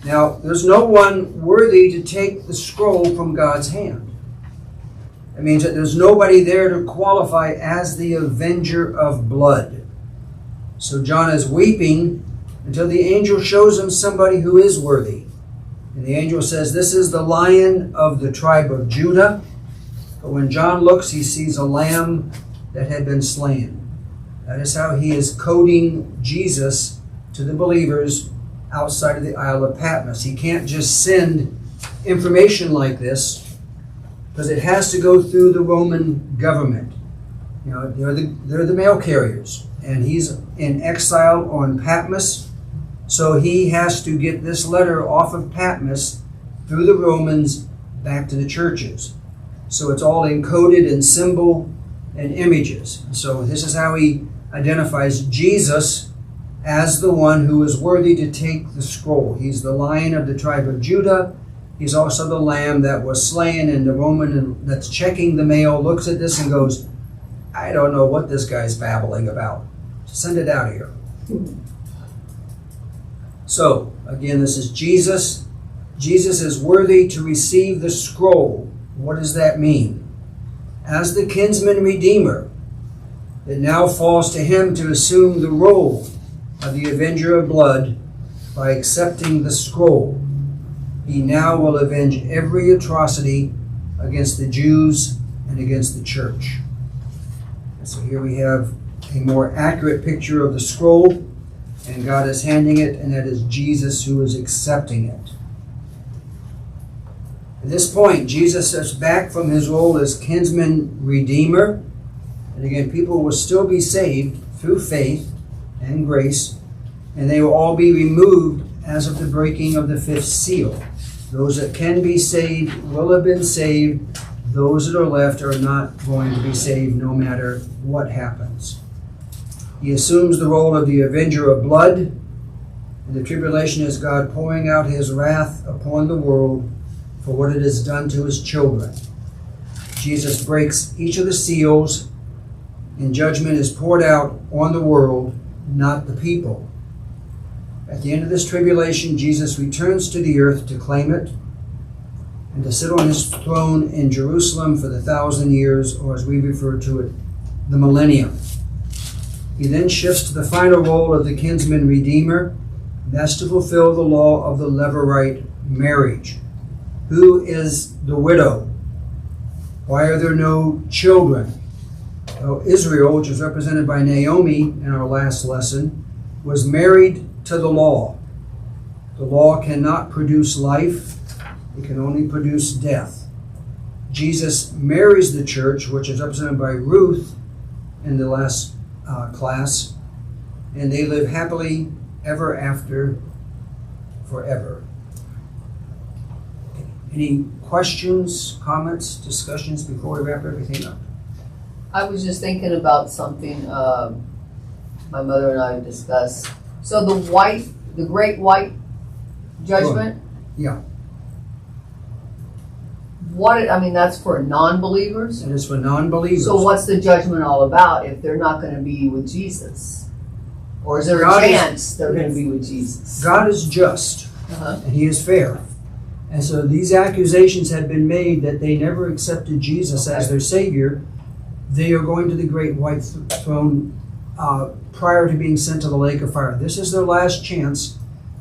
Now, there's no one worthy to take the scroll from God's hand. It means that there's nobody there to qualify as the avenger of blood. So John is weeping until the angel shows him somebody who is worthy. And the angel says, "This is the Lion of the tribe of Judah." But when John looks, he sees a lamb that had been slain. That is how he is coding Jesus to the believers outside of the Isle of Patmos. He can't just send information like this because it has to go through the Roman government. You know, they're the mail carriers. And he's in exile on Patmos, so he has to get this letter off of Patmos through the Romans back to the churches. So it's all encoded in symbol and images. So this is how he identifies Jesus as the one who is worthy to take the scroll. He's the Lion of the tribe of Judah. He's also the Lamb that was slain, and the Roman that's checking the mail looks at this and goes, "I don't know what this guy's babbling about. Send it out of here." So, again, this is Jesus. Jesus is worthy to receive the scroll. What does that mean? As the kinsman redeemer, it now falls to him to assume the role of the avenger of blood by accepting the scroll. He now will avenge every atrocity against the Jews and against the church. And so here we have a more accurate picture of the scroll, and God is handing it, and that is Jesus who is accepting it. At this point, Jesus steps back from his role as kinsman redeemer, and again, people will still be saved through faith and grace, and they will all be removed as of the breaking of the 5th seal. Those that can be saved will have been saved. Those that are left are not going to be saved no matter what happens. He assumes the role of the avenger of blood, and the tribulation is God pouring out his wrath upon the world for what it has done to his children. Jesus breaks each of the seals, and judgment is poured out on the world, not the people. At the end of this tribulation, Jesus returns to the earth to claim it and to sit on his throne in Jerusalem for the 1,000 years, or as we refer to it, the millennium. He then shifts to the final role of the kinsman redeemer, and that's to fulfill the law of the Levirate marriage. Who is the widow? Why are there no children? Well, Israel, which is represented by Naomi in our last lesson, was married to the law. The law cannot produce life, it can only produce death. Jesus marries the church, which is represented by Ruth in the last class, and they live happily ever after, forever. Any questions, comments, discussions before we wrap everything up? I was just thinking about something my mother and I discussed. So the great white judgment? Yeah. that's for non-believers? And it's for non-believers. So what's the judgment all about if they're not gonna be with Jesus? Or is there a God is- chance they're gonna be with Jesus? God is just, Uh-huh. and He is fair. And so these accusations have been made that they never accepted Jesus as Okay. their Savior. They are going to the great white throne prior to being sent to the lake of fire. This is their last chance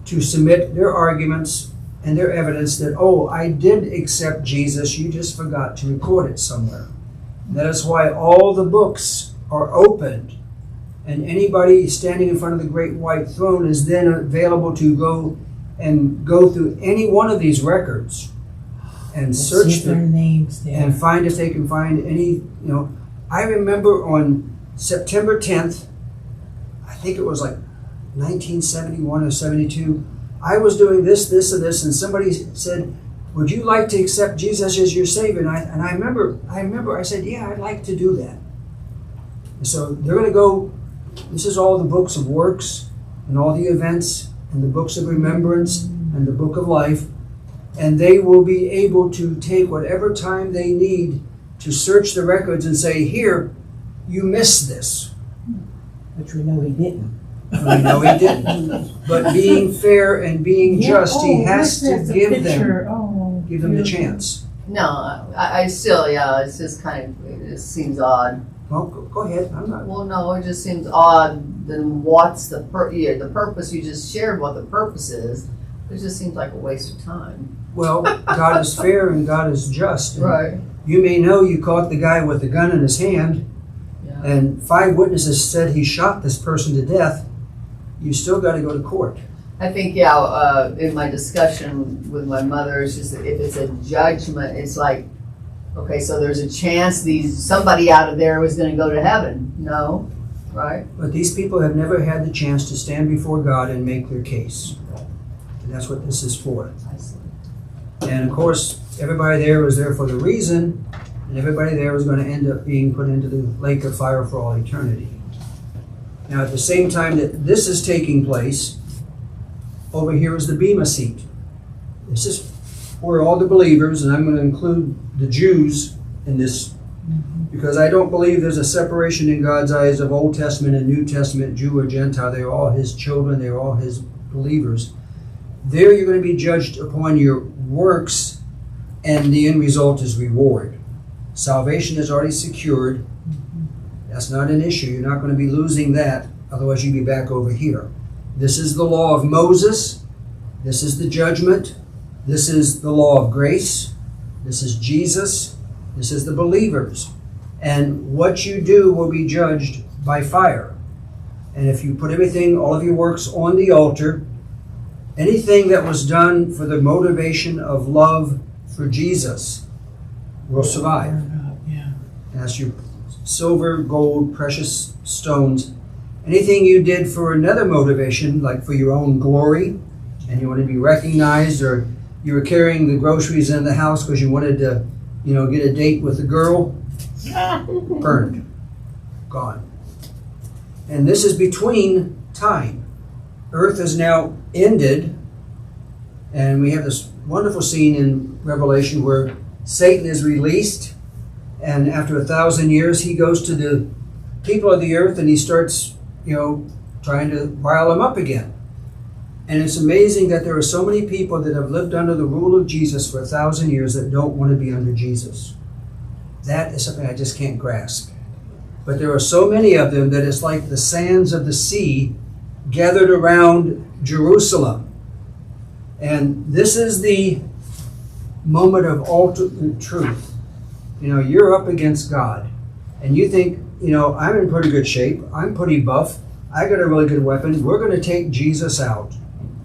to submit their arguments and their evidence that, oh, I did accept Jesus, you just forgot to record it somewhere. That is why all the books are opened, and anybody standing in front of the great white throne is then available to go through any one of these records and Let's search see if their them names there. and find if they can find any, I remember on September 10th, I think it was like 1971 or 72, I was doing this, and somebody said, would you like to accept Jesus as your Savior? And I remember I said, yeah, I'd like to do that. And so they're going to go, this is all the books of works and all the events and the books of remembrance and the book of life, and they will be able to take whatever time they need to search the records and say, here, you missed this. Which we know he didn't. We know he didn't. But being fair and being just, he has to give them the chance. No, I still, it's just it just seems odd. Well, go ahead. I'm not. Well, no, it just seems odd. Then what's the purpose? You just shared what the purpose is. It just seems like a waste of time. Well, God is fair and God is just. Right. You may know you caught the guy with the gun in his hand, Yeah. and 5 witnesses said he shot this person to death. You still got to go to court. I think, in my discussion with my mother, it's just that if it's a judgment, it's like, okay, so there's a chance somebody out of there was going to go to heaven. No, right? But these people have never had the chance to stand before God and make their case. And that's what this is for. I see. And of course, everybody there was there for the reason, and everybody there was going to end up being put into the lake of fire for all eternity. Now, at the same time that this is taking place, over here is the Bema seat. This is where all the believers, and I'm going to include the Jews in this, because I don't believe there's a separation in God's eyes of Old Testament and New Testament, Jew or Gentile. They're all His children. They're all His believers. There you're going to be judged upon your works, and the end result is reward. Salvation is already secured. That's not an issue. You're not going to be losing that, otherwise you'd be back over here. This is the law of Moses. This is the judgment. This is the law of grace. This is Jesus. This is the believers. And what you do will be judged by fire. And if you put everything, all of your works on the altar, anything that was done for the motivation of love for Jesus will survive. Yeah. That's your silver, gold, precious stones. Anything you did for another motivation, like for your own glory, and you want to be recognized, or you were carrying the groceries in the house because you wanted to, get a date with a girl, burned, gone. And this is between time. Earth is now ended, and we have this wonderful scene in Revelation where Satan is released, and after 1,000 years he goes to the people of the earth and he starts, trying to rile them up again. And it's amazing that there are so many people that have lived under the rule of Jesus for 1,000 years that don't want to be under Jesus. That is something I just can't grasp. But there are so many of them that it's like the sands of the sea gathered around Jerusalem. And this is the moment of ultimate truth. You're up against God, and you think, I'm in pretty good shape, I'm pretty buff, I got a really good weapon, we're going to take Jesus out,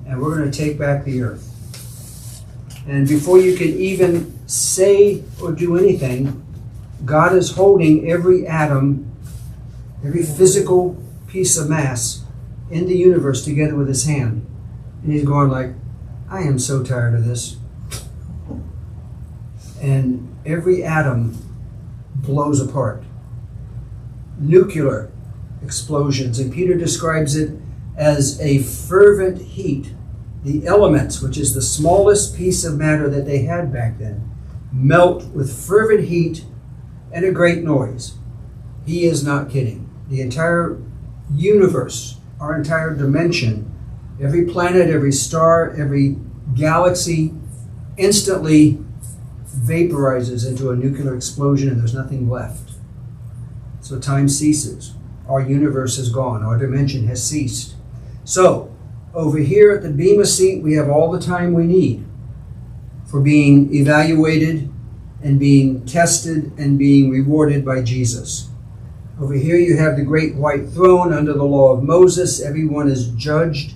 and we're going to take back the earth. And before you can even say or do anything, God is holding every atom, every physical piece of mass in the universe together with His hand. And He's going like, I am so tired of this. And every atom blows apart. Nuclear explosions, and Peter describes it as a fervent heat. The elements, which is the smallest piece of matter that they had back then, melt with fervent heat and a great noise. He is not kidding. The entire universe, our entire dimension, every planet, every star, every galaxy instantly vaporizes into a nuclear explosion and there's nothing left. So time ceases. Our universe is gone. Our dimension has ceased. So, over here at the Bema seat, we have all the time we need for being evaluated and being tested and being rewarded by Jesus. Over here you have the great white throne under the law of Moses. Everyone is judged.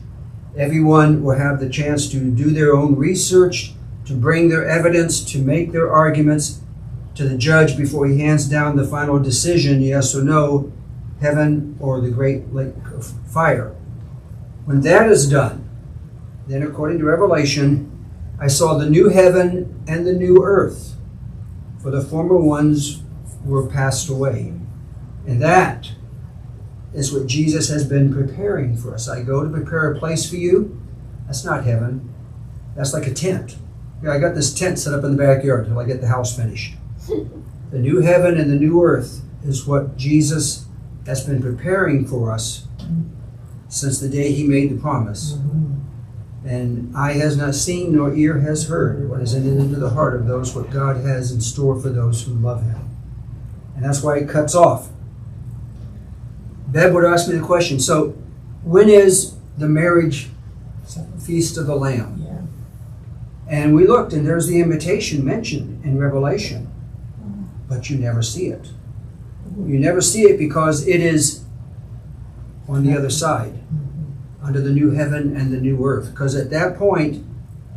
Everyone will have the chance to do their own research, to bring their evidence, to make their arguments to the judge before he hands down the final decision, yes or no, heaven or the great lake of fire. When that is done, then according to Revelation, I saw the new heaven and the new earth, for the former ones were passed away. And that is what Jesus has been preparing for us. I go to prepare a place for you. That's not heaven. That's like a tent. Yeah, I got this tent set up in the backyard until I get the house finished. The new heaven and the new earth is what Jesus has been preparing for us since the day he made the promise. And eye has not seen nor ear has heard what is entered into the heart of those what God has in store for those who love him. And that's why it cuts off. Bev would ask me the question, so when is the marriage feast of the Lamb? Yeah. And we looked, and there's the invitation mentioned in Revelation, but you never see it. You never see it because it is on the other side, under the new heaven and the new earth. Because at that point,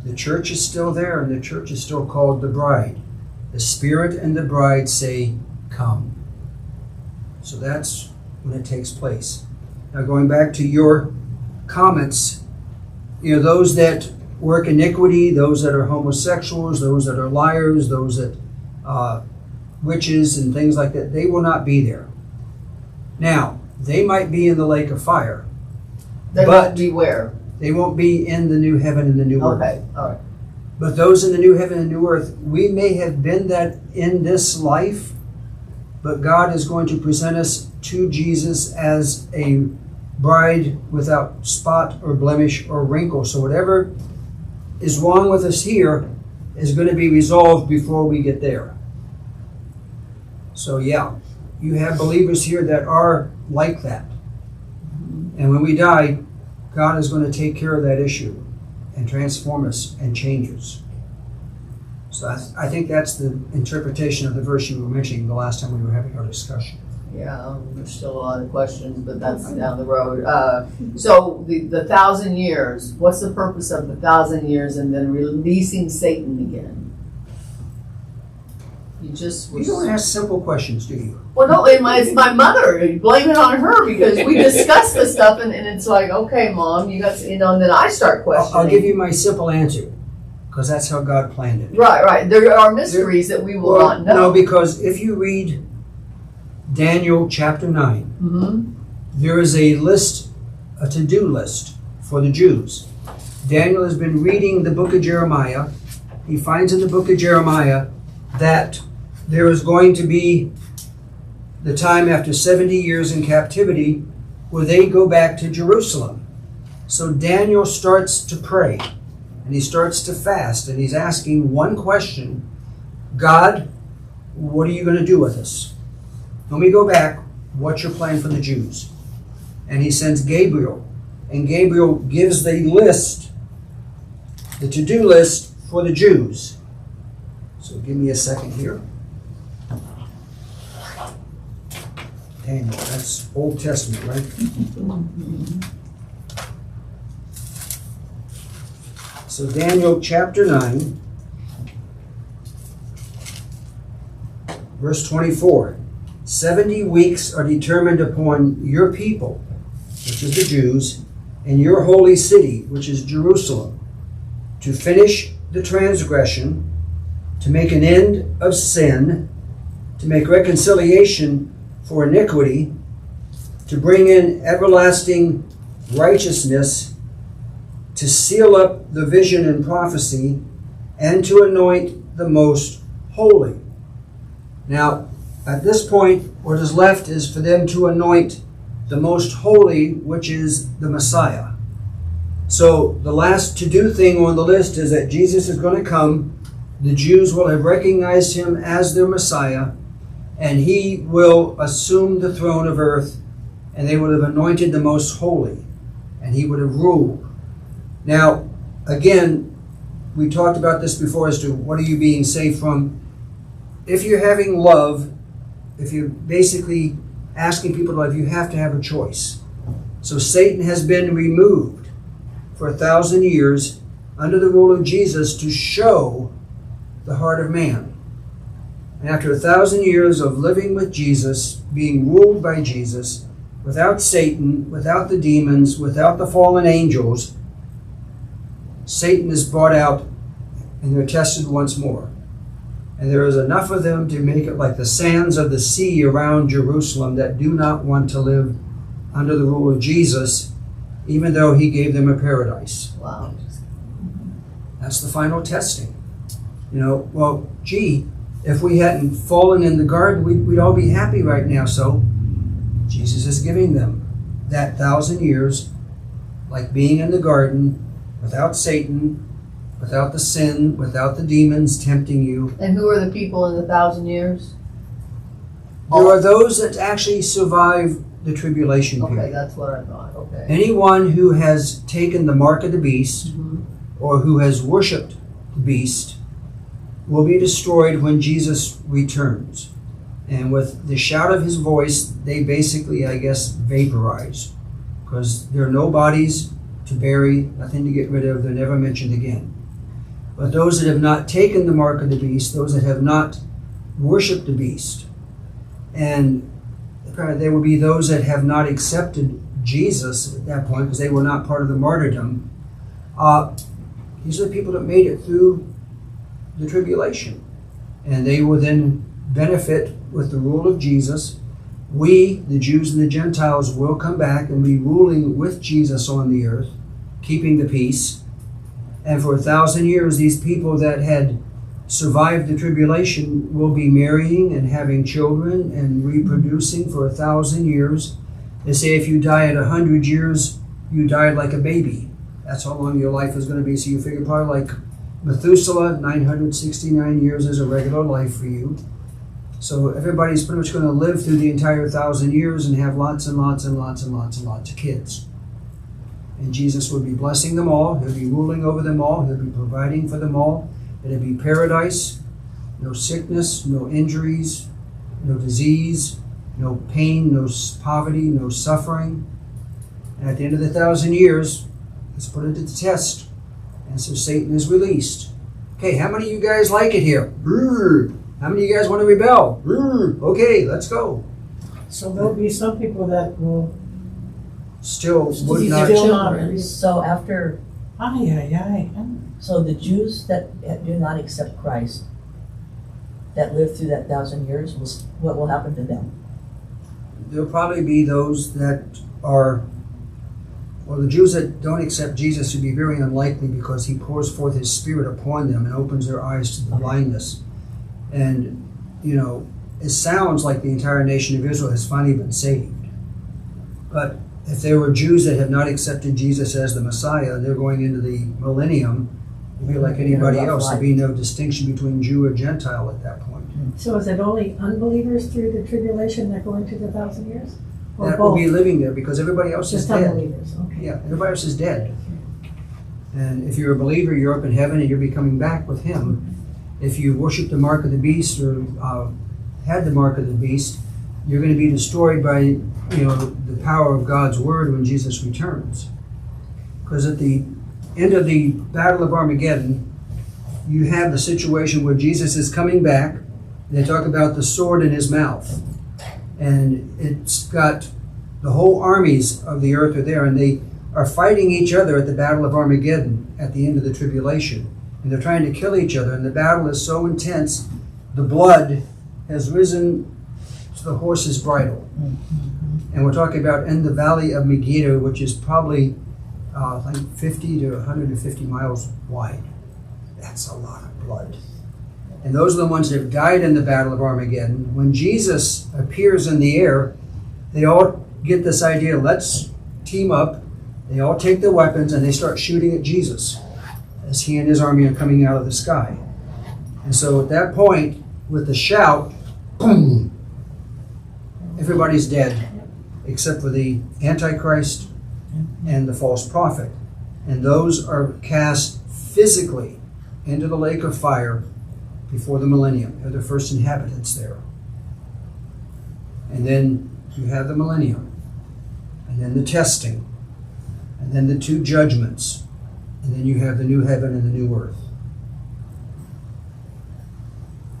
the church is still there, and the church is still called the bride. The Spirit and the bride say, come. So that's when it takes place. Now going back to your comments, those that work iniquity, those that are homosexuals, those that are liars, those that witches and things like that, they will not be there. Now, they might be in the lake of fire. They won't be where? They won't be in the new heaven and the new earth. Okay, all right. But those in the new heaven and new earth, we may have been that in this life, but God is going to present us to Jesus as a bride without spot or blemish or wrinkle. So whatever is wrong with us here is going to be resolved before we get there. So yeah, you have believers here that are like that. And when we die, God is going to take care of that issue and transform us and change us. So I think that's the interpretation of the verse you were mentioning the last time we were having our discussion. Yeah, there's still a lot of questions, but that's down the road. So the 1,000 years, what's the purpose of the 1,000 years and then releasing Satan again? You don't ask simple questions, do you? Well, no, it's my mother. You blame it on her because we discuss this stuff and it's like, okay, Mom, you got, and then I start questioning. I'll give you my simple answer, because that's how God planned it. Right. There are mysteries that we will not know. No, because if you read Daniel chapter 9, there is a list, a to-do list for the Jews. Daniel has been reading the book of Jeremiah. He finds in the book of Jeremiah that there is going to be the time after 70 years in captivity where they go back to Jerusalem. So Daniel starts to pray and he starts to fast and he's asking one question: God, what are you going to do with us? When we go back, what's your plan for the Jews? And he sends Gabriel, and Gabriel gives the list, the to-do list for the Jews. So give me a second here. Daniel, that's Old Testament, right? So Daniel chapter 9, verse 24. 70 weeks are determined upon your people, which is the Jews, and your holy city, which is Jerusalem, to finish the transgression, to make an end of sin, to make reconciliation for iniquity, to bring in everlasting righteousness, to seal up the vision and prophecy, and to anoint the most holy. Now, at this point, what is left is for them to anoint the most holy, which is the Messiah. So the last to-do thing on the list is that Jesus is going to come. The Jews will have recognized him as their Messiah, and he will assume the throne of earth, and they would have anointed the most holy, and he would have ruled. Now, again, we talked about this before as to what are you being saved from. If you're having love, if you're basically asking people to love, you have to have a choice. So Satan has been removed for 1,000 years under the rule of Jesus to show the heart of man. And after 1,000 years of living with Jesus, being ruled by Jesus, without Satan, without the demons, without the fallen angels, Satan is brought out and they're tested once more. And there is enough of them to make it like the sands of the sea around Jerusalem that do not want to live under the rule of Jesus, even though he gave them a paradise. Wow. That's the final testing. You know, well, gee, if we hadn't fallen in the garden, we'd all be happy right now. So Jesus is giving them that 1,000 years, like being in the garden, without Satan, without the sin, without the demons tempting you. And who are the people in the 1,000 years? There are those that actually survive the tribulation Okay, period. that's what I thought. Okay. Anyone who has taken the mark of the beast Mhm. or who has worshipped the beast will be destroyed when Jesus returns. And with the shout of his voice, they basically, I guess, vaporize, because there are no bodies to bury, nothing to get rid of, they're never mentioned again. But those that have not taken the mark of the beast, those that have not worshipped the beast, and there will be those that have not accepted Jesus at that point because they were not part of the martyrdom. These are the people that made it through the tribulation. And they will then benefit with the rule of Jesus. We, the Jews and the Gentiles, will come back and be ruling with Jesus on the earth, keeping the peace. And for 1,000 years, these people that had survived the tribulation will be marrying and having children and reproducing for 1,000 years. They say if you die at 100 years, you died like a baby. That's how long your life is going to be. So you figure probably like Methuselah, 969 years is a regular life for you. So everybody's pretty much going to live through the entire 1,000 years and have lots and lots and lots and lots and lots of kids. And Jesus will be blessing them all. He'll be ruling over them all. He'll be providing for them all. It'll be paradise, no sickness, no injuries, no disease, no pain, no poverty, no suffering. And at the end of the 1,000 years, let's put it to the test. And so Satan is released. Okay, how many of you guys like it here? Brrr. How many of you guys want to rebel? Brrr. Okay, let's go. So there'll be some people that will, Still would These not. still not Children. read. So after, so the Jews that do not accept Christ, that live through that 1,000 years, what will happen to them? There'll probably be those that are, well, the Jews that don't accept Jesus would be very unlikely because he pours forth his Spirit upon them and opens their eyes to the blindness. And, you know, it sounds like the entire nation of Israel has finally been saved. But if there were Jews that have not accepted Jesus as the Messiah, they're going into the millennium. It'd be like anybody else. There'd be no distinction between Jew or Gentile at that point. So is it only unbelievers through the tribulation that go into the 1,000 years? Or That will both? be living there because everybody else is Just dead. unbelievers, okay. Yeah, everybody else is dead. And if you're a believer, you're up in heaven and you'll be coming back with him. If you worship the mark of the beast or had the mark of the beast, you're going to be destroyed by the power of God's word when Jesus returns. Because at the end of the Battle of Armageddon, you have the situation where Jesus is coming back. They talk about the sword in his mouth. And it's got the whole armies of the earth are there, and they are fighting each other at the Battle of Armageddon at the end of the tribulation. And they're trying to kill each other, and the battle is so intense, the blood has risen to the horse's bridle. And we're talking about in the Valley of Megiddo, which is probably like 50 to 150 miles wide. That's a lot of blood. And those are the ones that have died in the Battle of Armageddon. When Jesus appears in the air, they all get this idea, let's team up. They all take their weapons and they start shooting at Jesus as he and his army are coming out of the sky. And so at that point, with the shout, boom, everybody's dead except for the Antichrist and the false prophet. And those are cast physically into the lake of fire before the millennium. They're the first inhabitants there. And then you have the millennium, and then the testing, and then the two judgments, and then you have the new heaven and the new earth.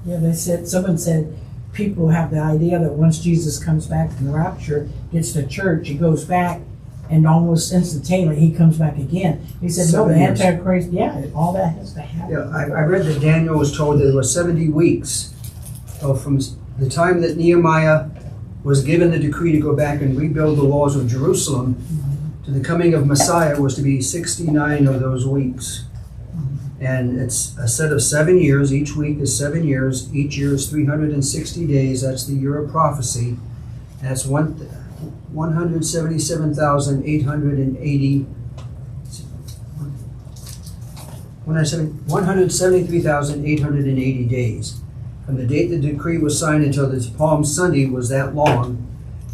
Yeah, they said, someone said, people have the idea that once Jesus comes back from the rapture, gets to church, he goes back, and almost instantaneously he comes back again. He said, no, the 7 years. Antichrist, yeah, all that has to happen. Yeah, I read that Daniel was told that there was 70 weeks from the time that Nehemiah was given the decree to go back and rebuild the walls of Jerusalem to the coming of Messiah was to be 69 of those weeks. And it's a set of 7 years. Each week is 7 years. Each year is 360 days. That's the year of prophecy. That's 177,880. 173,880 days. From the date the decree was signed until the Palm Sunday was that long.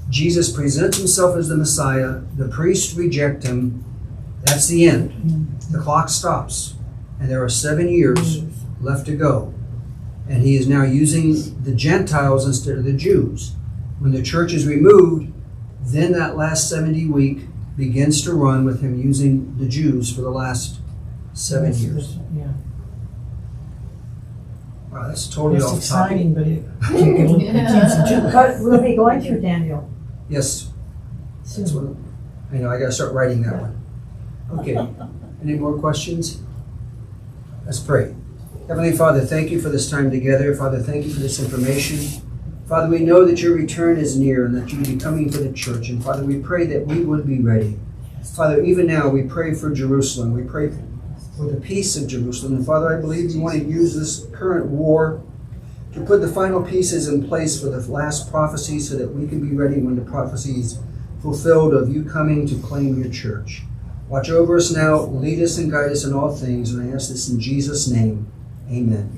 Jesus presents himself as the Messiah. The priests reject him. That's the end. The clock stops. And there are 7 years left to go. And he is now using the Gentiles instead of the Jews. When the church is removed, then that last 70 week begins to run with him using the Jews for the last 7 years. Yeah. Wow, that's totally It's off exciting, topic. but it keeps the Jews. But we'll be going through Daniel Yes, that's soon. what, I know, I gotta start writing that one. Okay, any more questions? Let's pray. Heavenly Father, thank you for this time together. Father, thank you for this information. Father, we know that your return is near and that you will be coming for the church. And Father, we pray that we would be ready. Father, even now we pray for Jerusalem. We pray for the peace of Jerusalem. And Father, I believe you want to use this current war to put the final pieces in place for the last prophecy so that we can be ready when the prophecy is fulfilled of you coming to claim your church. Watch over us now, lead us and guide us in all things, and I ask this in Jesus' name. Amen.